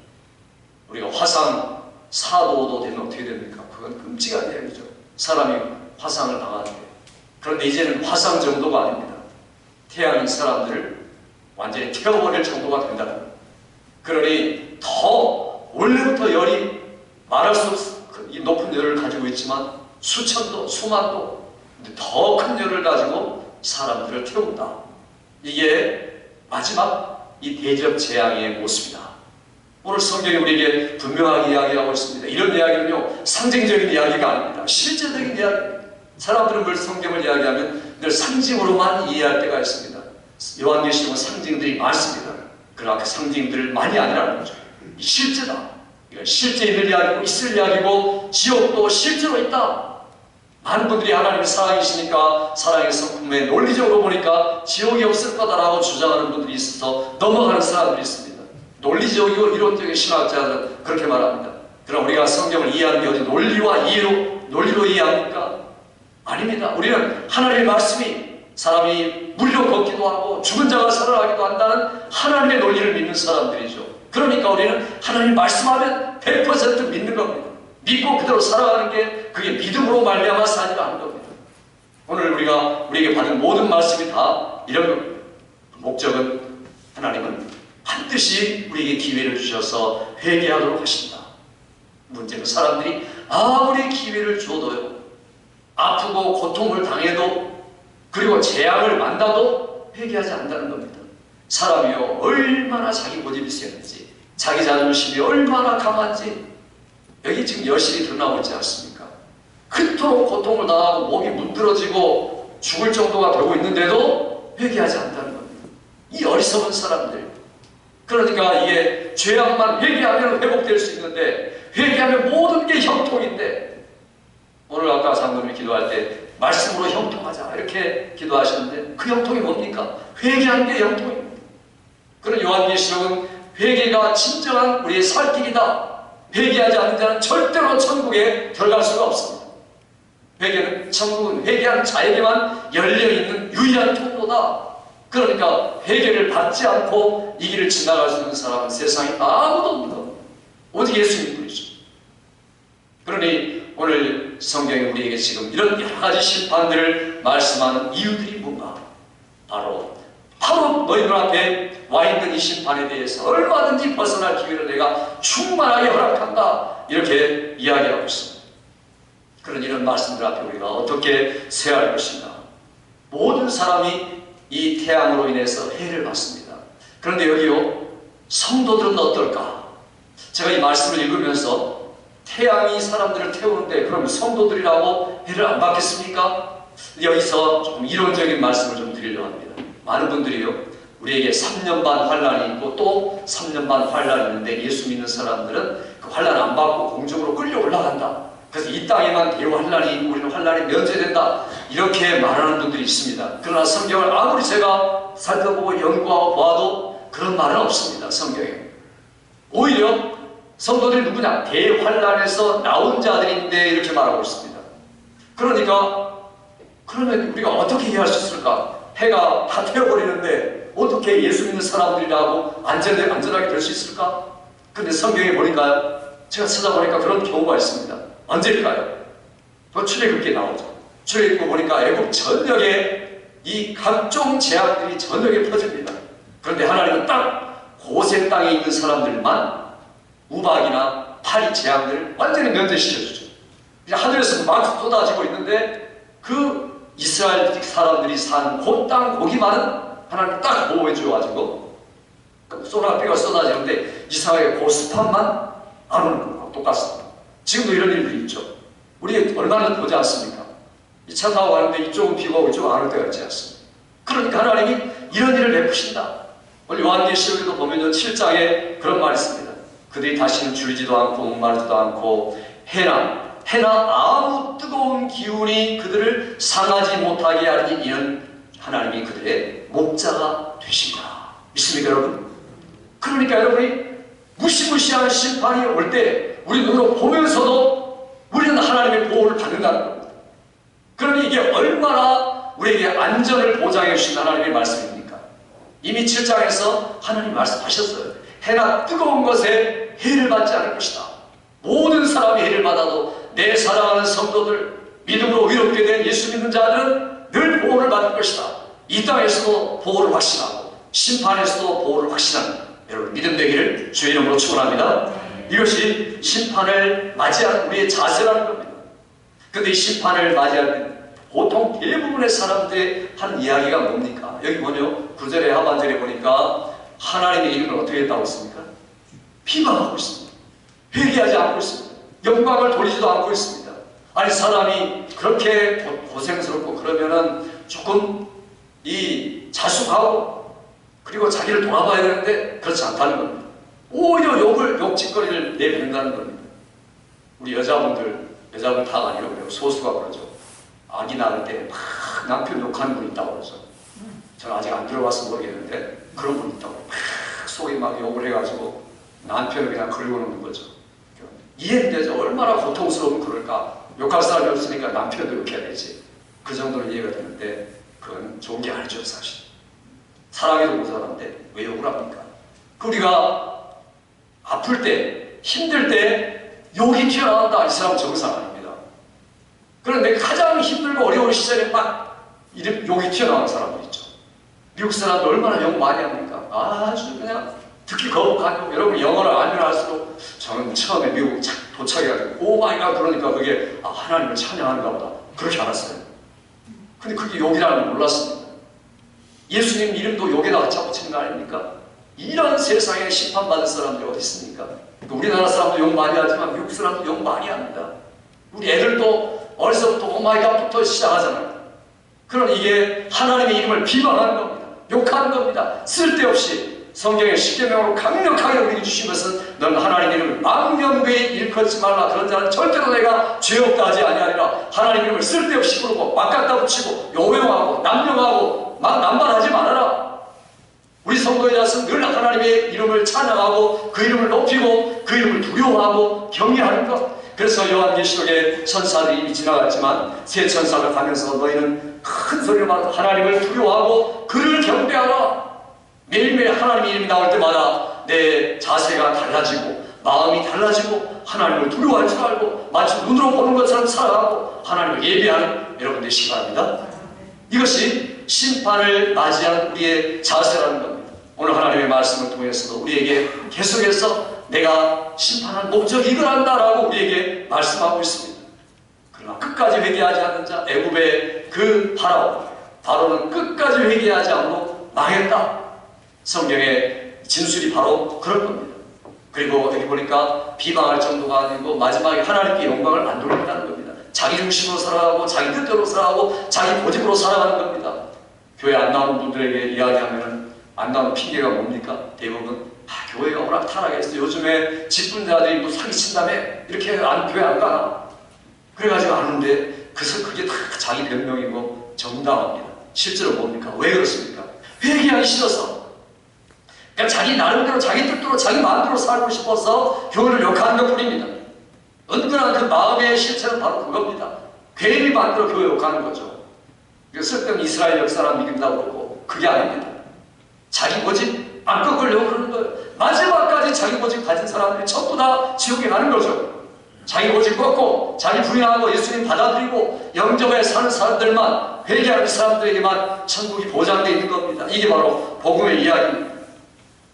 우리가 화상 4도 5도 되면 어떻게 됩니까? 그건 끔찍한 이야기죠. 사람이 화상을 당하는데. 그런데 이제는 화상 정도가 아닙니다. 태양이 사람들을 완전히 태워버릴 정도가 된다는 겁니다. 그러니 더 원래부터 열이 말할 수 없이 높은 열을 가지고 있지만 수천도, 수만도 더 큰 열을 가지고 사람들을 태운다. 이게 마지막 이 대접 재앙의 모습이다. 오늘 성경이 우리에게 분명하게 이야기하고 있습니다. 이런 이야기는요, 상징적인 이야기가 아닙니다. 실제적인 이야기입니다. 사람들은 늘 성경을 이야기하면 늘 상징으로만 이해할 때가 있습니다. 요한계시록은 상징들이 많습니다. 그러나 그 상징들을 많이 아니라는 거죠. 실제다. 이건 실제 있는 이야기고 있을 이야기고 지옥도 실제로 있다. 많은 분들이 하나님이 사랑이시니까 사랑의 성품에 논리적으로 보니까 지옥이 없을 거다라고 주장하는 분들이 있어서 넘어가는 사람들이 있습니다. 논리적이고 이론적인 신학자들은 그렇게 말합니다. 그럼 우리가 성경을 이해하는 게 어디 논리로 이해합니까? 아닙니다. 우리는 하나님의 말씀이 사람이 물려 걷기도 하고 죽은 자가 살아나기도 한다는 하나님의 논리를 믿는 사람들이죠. 그러니까 우리는 하나님 말씀하면 100% 믿는 겁니다. 믿고 그대로 살아가는 게 그게 믿음으로 말미암아 사니라는 겁니다. 오늘 우리에게 받은 모든 말씀이 다 이런 겁니다. 목적은 하나님은 반드시 우리에게 기회를 주셔서 회개하도록 하신다. 문제는 사람들이 아무리 기회를 줘도요, 아프고 고통을 당해도 그리고 재앙을 만나도 회개하지 않는다는 겁니다. 사람이요, 얼마나 자기 고집이 세는지, 자기 자존심이 얼마나 강한지 여기 지금 여실히 드러나고 있지 않습니까? 그토록 고통을 당하고 몸이 문드러지고 죽을 정도가 되고 있는데도 회개하지 않는다는 겁니다. 이 어리석은 사람들. 그러니까 이게 죄악만 회개하면 회복될 수 있는데 회개하면 모든 게 형통인데, 오늘 아까 장로님이 기도할 때 말씀으로 형통하자 이렇게 기도하시는데 그 형통이 뭡니까? 회개하는 게 형통입니다. 그런 요한계시록은 회개가 진정한 우리의 살 길이다. 회개하지 않는 자는 절대로 천국에 들어갈 수가 없습니다. 회개는 천국은 회개하는 자에게만 열려있는 유일한 통로다. 그러니까 회개를 받지 않고 이 길을 지나갈 수 있는 사람은 세상에 아무도 없는 겁니다. 오직 예수님뿐이죠. 그러니 오늘 성경이 우리에게 지금 이런 여러 가지 심판들을 말씀하는 이유들이 뭔가? 바로 너희 눈앞에 와 있는 이 심판에 대해서 얼마든지 벗어날 기회를 내가 충만하게 허락한다. 이렇게 이야기하고 있습니다. 그런 이런 말씀들 앞에 우리가 어떻게 서야 할 것인가? 모든 사람이 이 태양으로 인해서 해를 받습니다. 그런데 여기요, 성도들은 어떨까? 제가 이 말씀을 읽으면서 태양이 사람들을 태우는데 그럼 성도들이라고 해를 안 받겠습니까? 여기서 조금 이론적인 말씀을 좀 드리려고 합니다. 많은 분들이요, 우리에게 3년 반 환란이 있고 또 3년 반 환란이 있는데 예수 믿는 사람들은 그 환란 안 받고 공중으로 끌려 올라간다. 그래서 이 땅에만 대환란이 있고 우리는 환란이 면제된다. 이렇게 말하는 분들이 있습니다. 그러나 성경을 아무리 제가 살펴보고 연구하고 봐도 그런 말은 없습니다. 성경에. 오히려 성도들이 누구냐? 대환란에서 나온 자들인데 이렇게 말하고 있습니다. 그러니까 그러면 우리가 어떻게 이해할 수 있을까? 해가 다 태워버리는데 어떻게 예수 믿는 사람들이라고 안전하게 될 수 있을까? 근데 성경에 보니까요, 제가 찾아보니까 그런 경우가 있습니다. 언제일까요? 출애굽기에 나오죠. 출애굽기 보니까 애굽 전역에 이 각종 재앙들이 전역에 퍼집니다. 그런데 하나님은 딱 고센 땅에 있는 사람들만 우박이나 파리 재앙들을 완전히 면제시켜주죠. 하늘에서 막 쏟아지고 있는데 그 이스라엘 사람들이 사는 그 땅 거기만은 하나님 딱 보호해줘가지고 소나비가 쏟아지는데 이상하게 그 습함만 안 오는 거고 똑같습니다. 지금도 이런 일들이 있죠. 우리 얼마나 보지 않습니까? 이 차 타고 가는데 이쪽은 비가 오고 이쪽은 안 올 때가 있지 않습니까? 그러니까 하나님이 이런 일을 베푸신다. 오늘 요한계시록에도 보면 7장에 그런 말이 있습니다. 그들이 다시는 줄지도 않고 목마르지도 않고 해나 아무 뜨거운 기운이 그들을 상하지 못하게 하니 이는 하나님이 그들의 목자가 되신다. 믿습니까 여러분? 그러니까 여러분이 무시무시한 심판이 올 때 우리 눈으로 보면서도 우리는 하나님의 보호를 받는다는 겁니다. 그러니 이게 얼마나 우리에게 안전을 보장해 주신 하나님의 말씀입니까? 이미 7장에서 하나님 말씀하셨어요. 해나 뜨거운 것에 해를 받지 않을 것이다. 모든 사람이 해를 받아도 내 사랑하는 성도들, 믿음으로 위롭게 된 예수 믿는 자들은 늘 보호를 받을 것이다. 이 땅에서도 보호를 확신하고 심판에서도 보호를 확신하는 여러분 믿음 되기를 주의 이름으로 축원합니다. 이것이 심판을 맞이하는 우리의 자세라는 겁니다. 그런데 이 심판을 맞이할 때 보통 대부분의 사람들이 하는 이야기가 뭡니까? 여기 뭐죠? 9절에 하반절에 보니까 하나님의 이름을 어떻게 했다고 했습니까? 비방하고 있습니다. 회개하지 않고 있습니다. 영광을 돌리지도 않고 있습니다. 아니 사람이 그렇게 고생스럽고 그러면은 조금 이 자숙하고 그리고 자기를 돌아봐야 되는데 그렇지 않다는 겁니다. 오히려 욕짓거리를 내뱉는다는 겁니다. 우리 여자분들 다가 아니라고 그래요. 소수가 그러죠. 아기 낳을 때 막 남편 욕하는 분 있다고 그러죠. 저는 아직 안 들어봐서 모르겠는데 그런 분 있다고 막 속에 막 욕을 해가지고 남편을 그냥 긁어놓는 거죠. 이해되죠? 얼마나 고통스러우면 그럴까? 욕할 사람이 없으니까 남편도 욕해야 되지. 그 정도는 이해가 되는데 그건 좋은 게 아니죠 사실. 사랑해도 못 사는데 왜 욕을 합니까? 우리가 아플 때 힘들 때 욕이 튀어나온다. 이 사람은 정상 아닙니다. 그런데 가장 힘들고 어려운 시절에 막 이렇게 욕이 튀어나오는 사람들 있죠. 미국 사람들 얼마나 욕 많이 합니까? 아주 그냥 듣기 거북하고 여러분 영어를 알면 할수록 저는 처음에 미국 도착해가지고 오마이갓 그러니까 그게 하나님을 찬양하는가 보다 그렇게 알았어요. 근데 그게 욕이라는 걸 몰랐습니다. 예수님 이름도 욕에다가 붙이는 거 아닙니까? 이런 세상에 심판받은 사람들이 어디 있습니까? 우리나라 사람도 욕 많이 하지만 미국 사람도 욕 많이 합니다. 우리 애들도 어려서부터 오마이갓부터 시작하잖아요. 그럼 이게 하나님의 이름을 비방하는 겁니다. 욕하는 겁니다. 쓸데없이 성경의 십계명으로 강력하게 우리에게 주신 것은 넌 하나님 이름을 망령되이 일컫지 말라. 그런 자는 절대로 내가 죄 없다 하지 아니하리라. 하나님 이름을 쓸데없이 부르고 막 갖다 붙이고 요명하고 남용하고 막 남발하지 말아라. 우리 성도의 자는 늘 하나님의 이름을 찬양하고 그 이름을 높이고 그 이름을 두려워하고 경외하는 것. 그래서 요한계시록에 천사들이 이미 지나갔지만 새 천사가 가면서 너희는 큰 소리로 말하고 하나님을 두려워하고 그를 경배하라. 매일매일 하나님의 이름이 나올 때마다 내 자세가 달라지고 마음이 달라지고 하나님을 두려워할 줄 알고 마치 눈으로 보는 것처럼 살아가고 하나님을 예배하는 여러분 되시기 바랍니다. 이것이 심판을 맞이한 우리의 자세라는 겁니다. 오늘 하나님의 말씀을 통해서도 우리에게 계속해서 내가 심판한 목적이 이거란다라고 우리에게 말씀하고 있습니다. 그러나 끝까지 회개하지 않는 자, 애굽의 그 바로는 끝까지 회개하지 않고 망했다. 성경의 진술이 바로 그럴 겁니다. 그리고 여기 보니까 비방할 정도가 아니고 마지막에 하나님께 영광을 안 돌린다는 겁니다. 자기 중심으로 살아가고 자기 뜻대로 살아가고 자기 고집으로 살아가는 겁니다. 교회 안 나오는 분들에게 이야기하면 안 나오는 핑계가 뭡니까? 대부분 교회가 워낙 타락해서 요즘에 직분자들이 뭐 사기친다며 이렇게 교회 안 가나? 그래가지고 아는데 그게 다 자기 변명이고 정당합니다. 실제로 뭡니까? 왜 그렇습니까? 회개하기 싫어서, 그러니까 자기 나름대로 자기 뜻대로 자기 마음대로 살고 싶어서 교회를 욕하는 것뿐입니다. 은근한 그 마음의 실체는 바로 그겁니다. 괜히 만들어 교회 욕하는 거죠. 쓸데없는 이스라엘 역사나 믿긴다고 그러고 그게 아닙니다. 자기 고집 안 꺾으려고 그러는 거예요. 마지막까지 자기 고집 가진 사람들이 전부 다 지옥에 가는 거죠. 자기 고집 꺾고 자기 부인하고 예수님 받아들이고 영접에 사는 사람들만, 회개하는 사람들에게만 천국이 보장되어 있는 겁니다. 이게 바로 복음의 이야기입니다.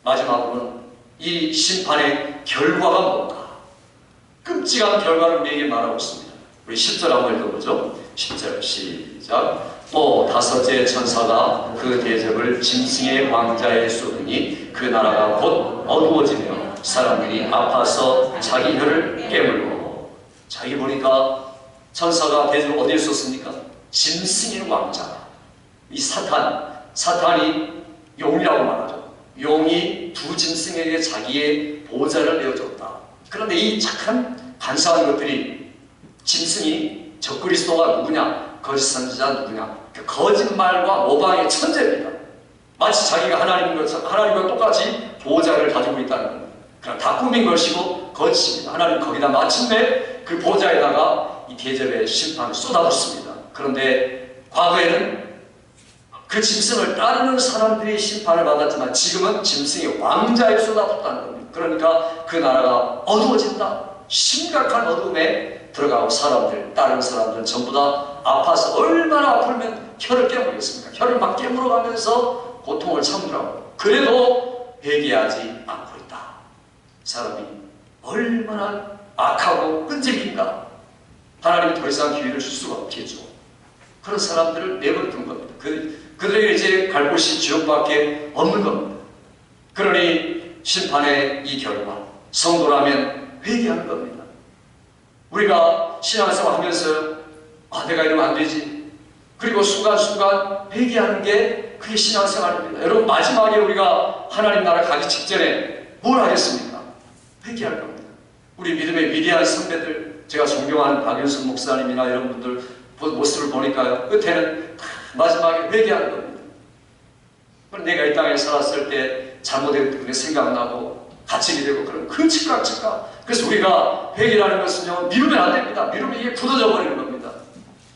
마지막으로는 이 심판의 결과가 뭔가, 끔찍한 결과를 우리에게 말하고 있습니다. 우리 10절 한번 읽어보죠. 10절 시작. 또 다섯째 천사가 그 대접을 짐승의 왕자에 쏟으니 그 나라가 곧 어두워지며 사람들이 아파서 자기 혀를 깨물고. 자기 보니까 천사가 대접을 어디에 쏟습니까? 짐승의 왕자. 이 사탄이 용이라고 말하죠. 용이 두 짐승에게 자기의 보좌를 내어줬다. 그런데 이 착한 간사한 것들이, 짐승이 적그리스도가 누구냐, 거짓 선지자 누구냐, 그 거짓말과 모방의 천재입니다. 마치 자기가 하나님인 것처럼 하나님과 똑같이 보좌를 가지고 있다는 겁니다. 그럼 다 꾸민 것이고 거짓입니다. 하나님 거기다 마침내 그 보좌에다가 이 대접의 심판을 쏟아붓습니다. 그런데 과거에는 그 짐승을 따르는 사람들이 심판을 받았지만 지금은 짐승이 왕자에 쏟아붓다는 겁니다. 그러니까 그 나라가 어두워진다. 심각한 어둠에 들어가고 따르는 사람들은 전부 다 아파서, 얼마나 아프면 혀를 깨물겠습니까? 혀를 막 깨물어가면서 고통을 참으라고. 그래도 회개하지 않고 있다. 사람이 얼마나 악하고 끈질긴가. 하나님이 더 이상 기회를 줄 수가 없겠죠. 그런 사람들을 내버려둔 겁니다. 그들에게 이제 갈 곳이 지옥밖에 없는 겁니다. 그러니 심판의 이 결과, 성도라면 회개하는 겁니다. 우리가 신앙생활 하면서 내가 이러면 안 되지. 그리고 순간순간 회개하는 게 그게 신앙생활입니다. 여러분, 마지막에 우리가 하나님 나라 가기 직전에 뭘 하겠습니까? 회개할 겁니다. 우리 믿음의 위대한 선배들, 제가 존경하는 박윤선 목사님이나 이런 분들 모습을 보니까요, 끝에는 마지막에 회개하는 겁니다. 내가 이 땅에 살았을 때 잘못했던 게 생각나고 갇히게 되고, 그럼 그 즉각. 그래서 우리가 회개라는 것은요, 미루면 안 됩니다. 미루면 이게 굳어져 버리는 겁니다.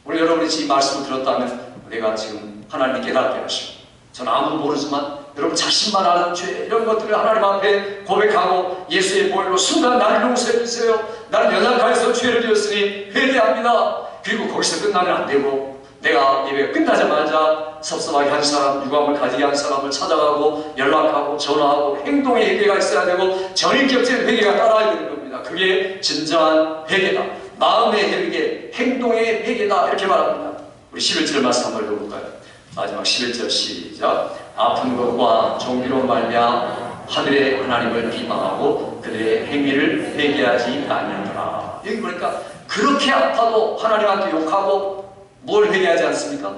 우리 여러분이 이 말씀을 들었다면 내가 지금 하나님이 깨닫게 하시고, 저는 아무도 모르지만 여러분 자신만 아는 죄, 이런 것들을 하나님 앞에 고백하고 예수의 보혈로 순간 나를 용서해 주세요. 나는 연약하여서 죄를 지었으니 회개합니다. 그리고 거기서 끝나면 안 되고, 내가 예배가 끝나자마자 섭섭하게 한 사람, 유감을 가지게 한 사람을 찾아가고 연락하고 전화하고 행동의 회개가 있어야 되고 전인격적인 회개가 따라야 되는 겁니다. 그게 진정한 회개다. 마음의 회개, 행동의 회개다. 이렇게 말합니다. 우리 11절 말씀 한번 읽어볼까요? 마지막 11절 시작. 아픈 것과 종기로 말미암아 하늘의 하나님을 비방하고 그들의 행위를 회개하지 아니하더라. 여기 보니까 그렇게 아파도 하나님한테 욕하고 뭘 회개하지 않습니까?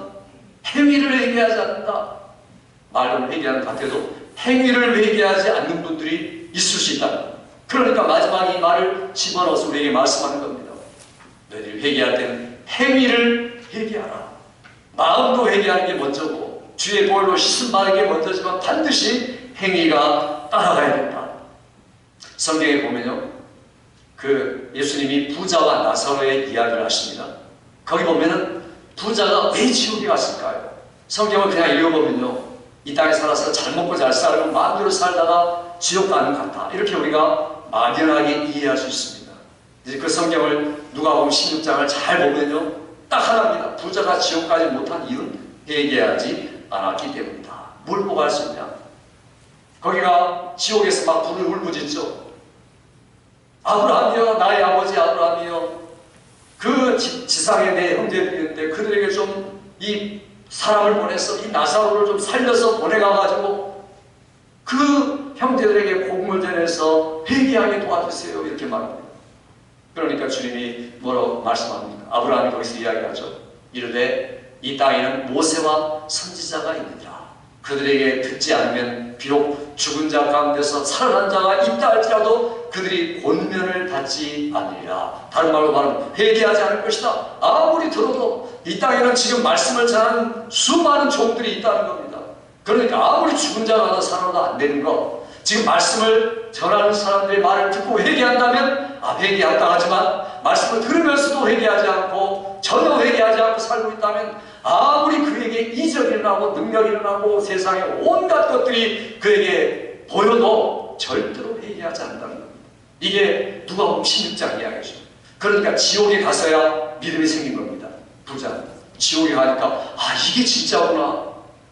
행위를 회개하지 않는다. 말로는 회개하는 것 같아도 행위를 회개하지 않는 분들이 있을 수 있다. 그러니까 마지막 이 말을 집어넣어서 우리에게 말씀하는 겁니다. 너희들이 회개할 때는 행위를 회개하라. 마음도 회개하는 게 먼저고 주의 보혈로 씻음 받는 게 먼저지만 반드시 행위가 따라가야 된다. 성경에 보면요, 그 예수님이 부자와 나사로의 이야기를 하십니다. 거기 보면은 부자가 왜 지옥에 갔을까요? 성경을 그냥 읽어보면요, 이 땅에 살아서 잘 먹고 잘 살고 마음대로 살다가 지옥 가는 것 같다, 이렇게 우리가 막연하게 이해할 수 있습니다. 이제 그 성경을 누가복음 16장을 잘 보면요, 딱 하나입니다. 부자가 지옥 가지 못한 이유는 회개하지 않았기 때문이다. 뭘 보고 할 수 있냐? 거기가 지옥에서 막 불을 울부짖죠. 아브라함이여, 나의 아버지 아브라함이여, 그 지상에 내 형제들이 있는데 그들에게 좀 이 사람을 보내서 이 나사로를 좀 살려서 보내가가지고 그 형제들에게 복음을 전해서 회개하게 도와주세요, 이렇게 말합니다. 그러니까 주님이 뭐라고 말씀합니까? 아브라함이 거기서 이야기하죠. 이르되 이 땅에는 모세와 선지자가 있느니라. 그들에게 듣지 않으면 비록 죽은 자 가운데서 살아난 자가 있다 할지라도 그들이 권면을 받지 않으리라. 다른 말로 말하면 회개하지 않을 것이다. 아무리 들어도 이 땅에는 지금 말씀을 전하는 수많은 종들이 있다는 겁니다. 그러니까 아무리 죽은 자가 나도 살아도 안 되는 거, 지금 말씀을 전하는 사람들의 말을 듣고 회개한다면 회개한다 하지만 말씀을 들으면서도 회개하지 않고 전혀 회개하지 않고 살고 있다면 아무리 그에게 이적이 일어나고 능력이 일어나고 세상에 온갖 것들이 그에게 보여도 절대로 회개하지 않는다는 겁니다. 이게 누가복음 16장 이야기죠. 그러니까 지옥에 가서야 믿음이 생긴 겁니다. 부자 지옥에 가니까 이게 진짜구나,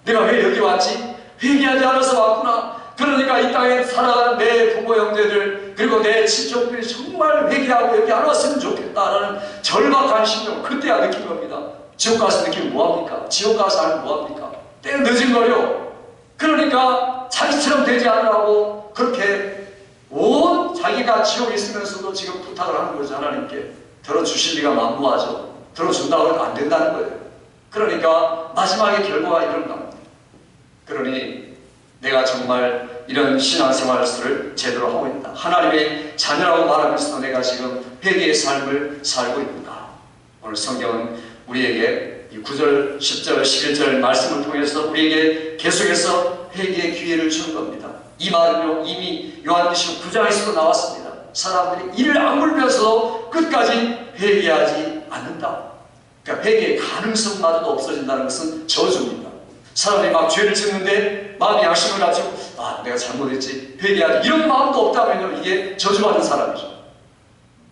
내가 왜 여기 왔지? 회개하지 않아서 왔구나. 그러니까 이 땅에 살아가는 내 부모 형제들 그리고 내 친척들이 정말 회개하고 여기 안 왔으면 좋겠다라는 절박한 심정을 그때야 느낀 겁니다. 지옥 가서 느끼면 뭐합니까? 지옥 가서 하면 뭐합니까? 때는 늦은거려. 그러니까 자기처럼 되지 않으라고 그렇게 온 자기가 지옥에 있으면서도 지금 부탁을 하는 거죠. 하나님께 들어주실 리가 만무하죠. 들어준다고 해도 안 된다는 거예요. 그러니까 마지막에 결과가 이런 겁니다. 그러니 내가 정말 이런 신앙생활을 제대로 하고 있다, 하나님의 자녀라고 말하면서 내가 지금 회개의 삶을 살고 있는가. 오늘 성경은 우리에게 이 9절, 10절, 11절 말씀을 통해서 우리에게 계속해서 회개의 기회를 주는 겁니다. 이 말은요, 이미 요한계시록 9장에서도 나왔습니다. 사람들이 이를 악물면서도 끝까지 회개하지 않는다. 그러니까 회개의 가능성마저도 없어진다는 것은 저주입니다. 사람들이 막 죄를 짓는데 마음이 양심을 가지고 내가 잘못했지, 회개하지, 이런 마음도 없다면요, 이게 저주받은 사람이죠.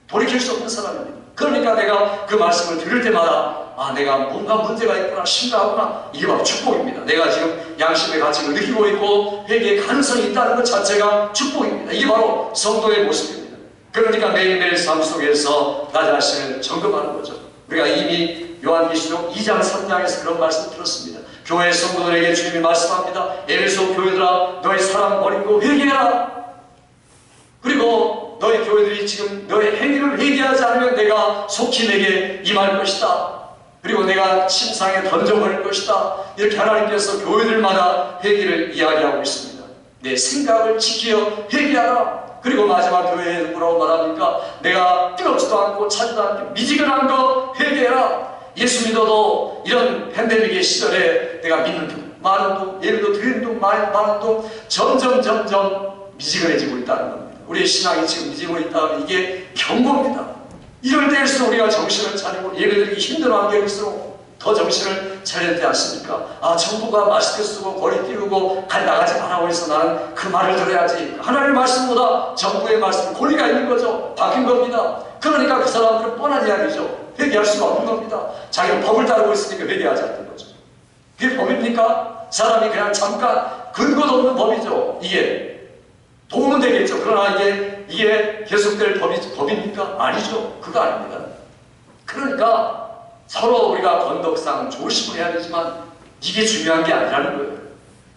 돌이킬 수 없는 사람입니다. 그러니까 내가 그 말씀을 들을 때마다 내가 뭔가 문제가 있구나, 심각하구나, 이게 바로 축복입니다. 내가 지금 양심의 가치를 느끼고 있고 회개의 가능성이 있다는 것 자체가 축복입니다. 이게 바로 성도의 모습입니다. 그러니까 매일매일 삶 속에서 나 자신을 점검하는 거죠. 우리가 이미 요한계시록 2장 3장에서 그런 말씀 들었습니다. 교회 성도들에게 주님이 말씀합니다. 에베소 교회들아, 너희 사랑 버리고 회개해라. 그리고 너희 교회들이 지금 너희 행위를 회개하지 않으면 내가 속히 내게 임할 것이다. 그리고 내가 침상에 던져버릴 것이다. 이렇게 하나님께서 교회들마다 회개를 이야기하고 있습니다. 내 생각을 지켜 회개하라. 그리고 마지막 교회에 뭐라고 말합니까? 내가 뜨겁지도 않고 차지도 않고 미지근한 거 회개해라. 예수 믿어도 이런 팬데믹의 시절에 내가 믿는 둥 많은 둥, 예배도 드리는 둥 많은 둥 점점 미지근해지고 있다는 겁니다. 우리의 신앙이 지금 미지근해 있다면 이게 경고입니다. 이럴 때일수록 우리가 정신을 차리고 예배드리기 힘든 환경일수록 더 정신을 차려야 되지 않습니까? 정부가 마스크 쓰고 거리 띄우고 나가지 말라고 해서 나는 그 말을 들어야지. 하나님의 말씀보다 정부의 말씀이 권리가 있는 거죠. 바뀐 겁니다. 그러니까 그 사람들은 뻔한 이야기죠. 회개할 수가 없는 겁니다. 자기는 법을 따르고 있으니까 회개하지 않는 거죠. 그게 법입니까? 사람이 그냥 잠깐 근거도 없는 법이죠. 이게 도움은 되겠죠. 그러나 이게 계속될 법입니까? 아니죠. 그거 아닙니다. 그러니까 서로 우리가 건덕상 조심을 해야 되지만 이게 중요한 게 아니라는 거예요.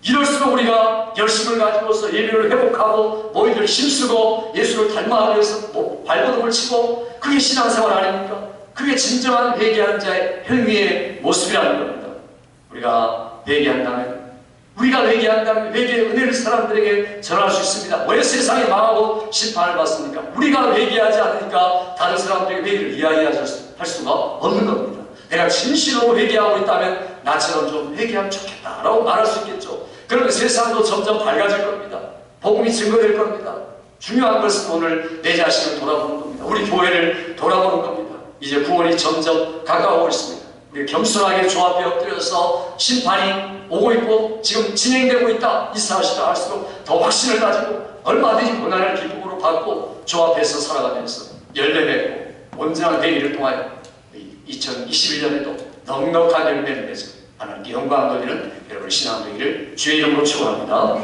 이럴수록 우리가 열심을 가지고서 예배를 회복하고 모이들 힘쓰고 예수를 닮아가기 위해서 발버둥을 치고, 그게 신앙생활 아닙니까? 그게 진정한 회개하는 자의 행위의 모습이라는 겁니다. 우리가 회개한다면 우리가 회개한다면 회개의 은혜를 사람들에게 전할 수 있습니다. 왜 세상이 망하고 심판을 받습니까? 우리가 회개하지 않으니까 다른 사람들에게 회개를 이야기할 수가 없는 겁니다. 내가 진실로 회개하고 있다면 나처럼 좀 회개하면 좋겠다라고 말할 수 있겠죠. 그러면 세상도 점점 밝아질 겁니다. 복음이 증거될 겁니다. 중요한 것은 오늘 내 자신을 돌아보는 겁니다. 우리 교회를 돌아보는 겁니다. 이제 구원이 점점 가까워오고 있습니다. 우리 겸손하게 주 앞에 엎드려서 심판이 오고 있고 지금 진행되고 있다 이 사실을 알수록 더 확신을 가지고 얼마든지 고난을 기쁨으로 받고 주 앞에서 살아가면서 열매 맺고 온전한 회개를 통하여 2021년에도 넉넉한 열매를 맺어 하나님께 영광 돌리는 여러분의 신앙 되기를 주의 이름으로 축원합니다.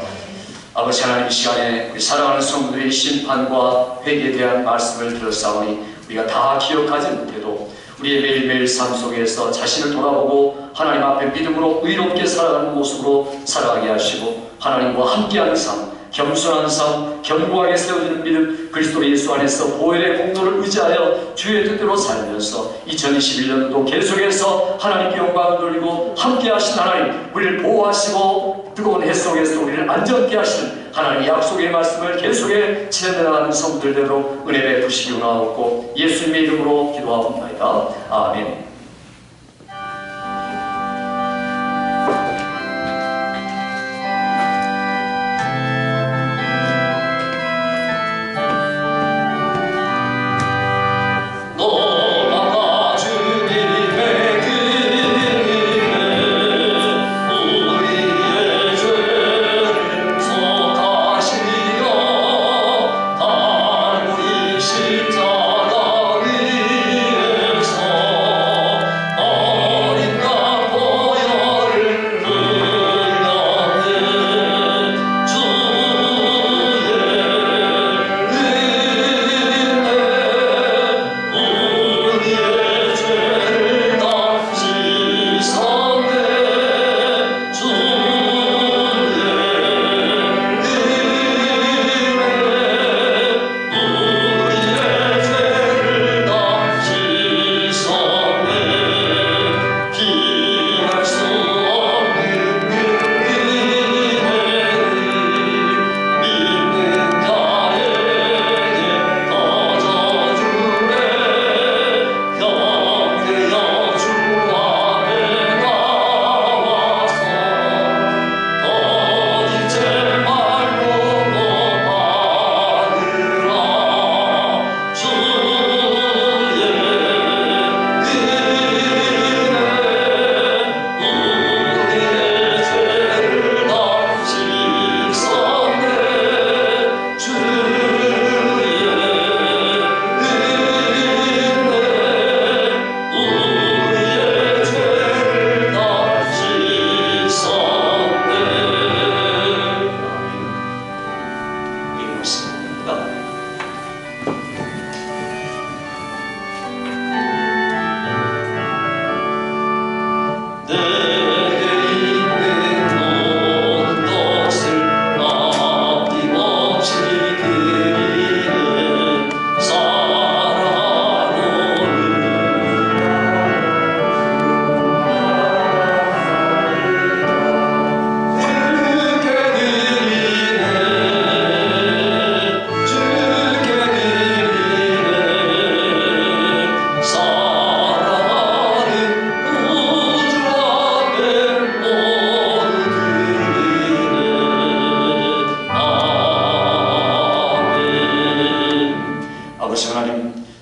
아버지 하나님, 이 시간에 우리 사랑하는 성도들의 심판과 회개에 대한 말씀을 들었사오니 우리가 다 기억하지 못해도 우리의 매일매일 삶 속에서 자신을 돌아보고 하나님 앞에 믿음으로 의롭게 살아가는 모습으로 살아가게 하시고 하나님과 함께하는 삶, 겸손한 삶, 견고하게 세워지는 믿음, 그리스도 예수 안에서 보혈의 공로를 의지하여 주의 뜻대로 살면서 2021년도 계속해서 하나님께 영광을 돌리고 함께하신 하나님, 우리를 보호하시고 뜨거운 해 속에서 우리를 안전케 하시는 하나님의 약속의 말씀을 계속해 체험해나가는 성도들대로 은혜 베푸시기 원하옵고 예수님의 이름으로 기도하옵나이다. 아멘.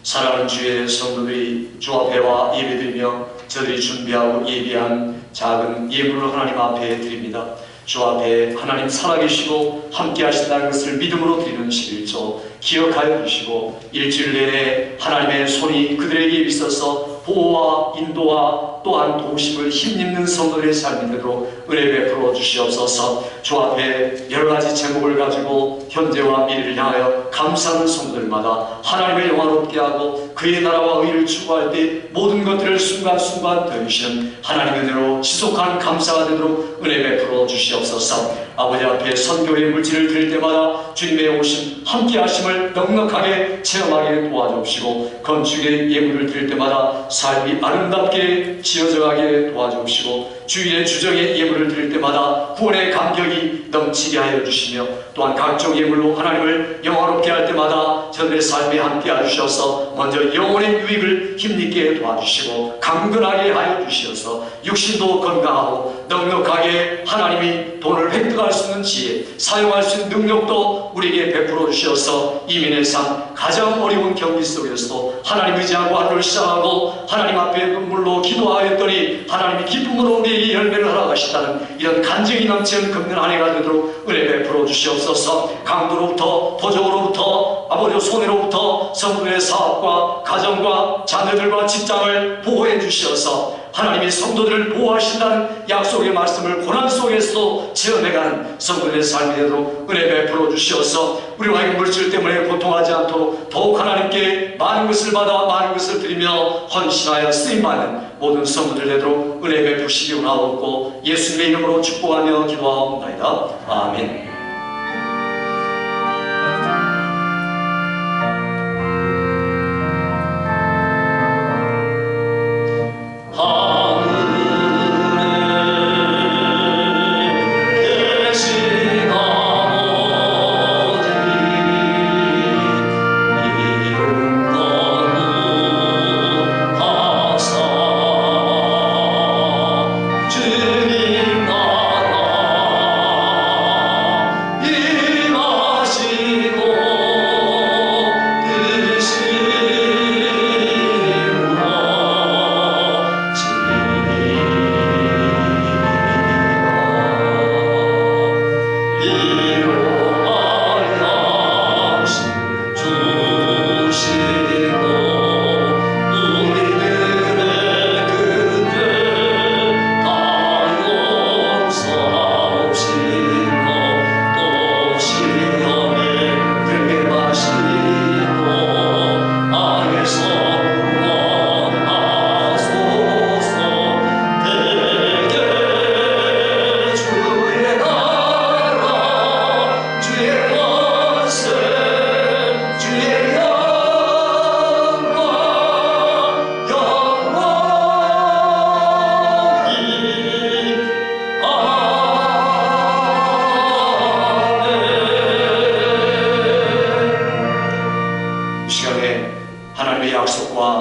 사랑하는 주의 성도들이 주 앞에와 예배드리며 저들이 준비하고 예비한 작은 예물을 하나님 앞에 드립니다. 주 앞에 하나님 살아계시고 함께 하신다는 것을 믿음으로 드리는 11조 기억하여 주시고 일주일 내내 하나님의 손이 그들에게 있어서 보호와 인도와 또한 도우심을 힘입는 성도들의 삶인데도 은혜 베풀어 주시옵소서. 주 앞에 여러가지 제목을 가지고 현재와 미래를 향하여 감사하는 성도들마다 하나님을 영화롭게 하고 그의 나라와 의를 추구할 때 모든 것들을 순간순간 더해주시는 하나님의 은혜로 지속한 감사가 되도록 은혜 베풀어 주시옵소서. 아버지 앞에 선교의 물질을 드릴 때마다 주님의 오심 함께 하심을 넉넉하게 체험하게 도와주시고 건축의 예물을 드릴 때마다 삶이 아름답게 지어져가게 도와주시고 주일에 주정의 예물을 드릴 때마다 구원의 감격이 넘치게 하여 주시며 또한 각종 예물로 하나님을 영화롭게 할 때마다 저들의 삶에 함께 하셔서 먼저 영혼의 유익을 힘있게 도와주시고 강건하게 하여 주시어서 육신도 건강하고 넉넉하게 하나님이 돈을 획득할 수 있는 지혜, 사용할 수 있는 능력도 우리에게 베풀어 주셔서 이민의 삶, 가장 어려운 경기 속에서도 하나님 의지하고 하루를 시작하고 하나님 앞에 눈물로 기도하였더니 하나님이 기쁨으로 우리에게 열매를 허락하시다는 이런 간증이 넘치는 금년 한 해가 되도록 은혜 베풀어 주시옵소서. 강도로부터 도적으로부터 아버지 손해로부터 성도의 사업과 가정과 자녀들과 직장을 보호해 주시어서 하나님이 성도들을 보호하신다는 약속의 말씀을 고난 속에서도 지어내가는 성도들의 삶이 되도록 은혜 베풀어 주시어서 우리와 물질 때문에 고통하지 않도록 더욱 하나님께 많은 것을 받아 많은 것을 드리며 헌신하여 쓰임받는 모든 성도들 되도록 은혜 베푸시기 원하옵고 예수님의 이름으로 축복하며 기도하옵나이다. 아멘.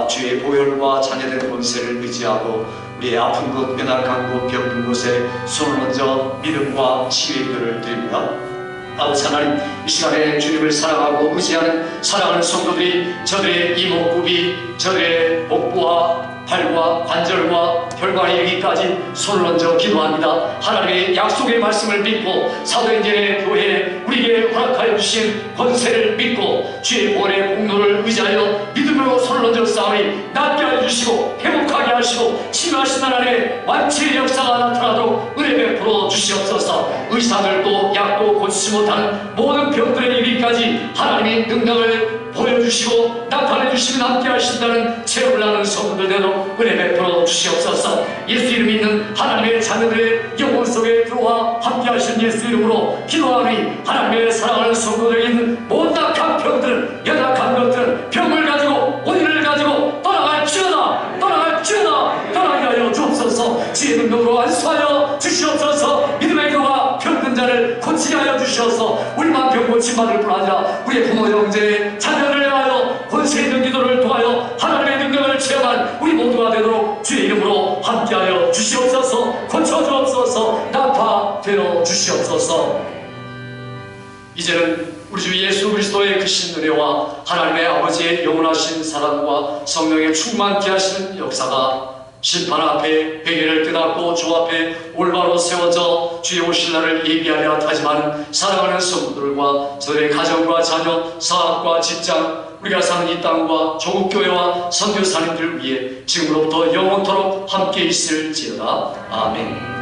주의 보혈과 잔여된 권세를 의지하고 우리의 아픈 곳, 연약한 곳, 병든 곳에 손을 얹어 믿음과 치유의 기도를 드립니다. 아버지 하나님, 이 시간에 주님을 사랑하고 의지하는 사랑하는 성도들이 저들의 이목구비, 저들의 목부와 팔과 관절과 혈관에 이르기까지 손을 얹어 기도합니다. 하나님의 약속의 말씀을 믿고 사도행전의 교회에 우리에게 허락하여 주신 권세를 믿고 주의 보혈의 공로를 의지하여 믿음으로 손을 얹어 싸우니 낫게 해주시고 회복하게 하시고 치유하신 하나님의 완치의 역사가 나타나도록 은혜 베풀어 주시옵소서. 의사들도 약도 고치지 못하는 모든 병들에 이르기까지 하나님의 능력을 보여주시고 나타내주시면 함께 하신다는 체험을 하는 성도들 되도록 은혜 베풀어 주시옵소서. 예수 이름 있는 하나님의 자녀들의 영혼 속에 들어와 함께 하신 예수 이름으로 기도하니 하나님의 사랑하는 성도들에게 있는 못낙한 병들은, 연약한 것들은 병을 가지고 원인을 가지고 떠나갈지어다 떠나게 하여 주옵소서. 주의 능력으로 안수하여 주시옵소서. 믿음의 교가 병든 자를 고치게 하여 주시옵소서. 우리만 병 고침 받을 뿐 아니라 우리의 부모 형제 자녀를 위하여 권세 있는 기도를 통하여 하나님의 능력을 체험한 우리 모두가 되도록 주의 이름으로 함께하여 주시옵소서. 고쳐주옵소서. 나타되어 주시옵소서. 이제는 우리 주 예수 그리스도의 크신 은혜와 하나님의 아버지의 영원하신 사랑과 성령의 충만케 하시는 역사가 심판 앞에 회개를 깨닫고 주 앞에 올바로 세워져 주의 오실 날을 예비하려 하지만 사랑하는 성도들과 저들의 가정과 자녀, 사업과 직장, 우리가 사는 이 땅과 조국교회와 선교사님들 위해 지금으로부터 영원토록 함께 있을지어다. 아멘.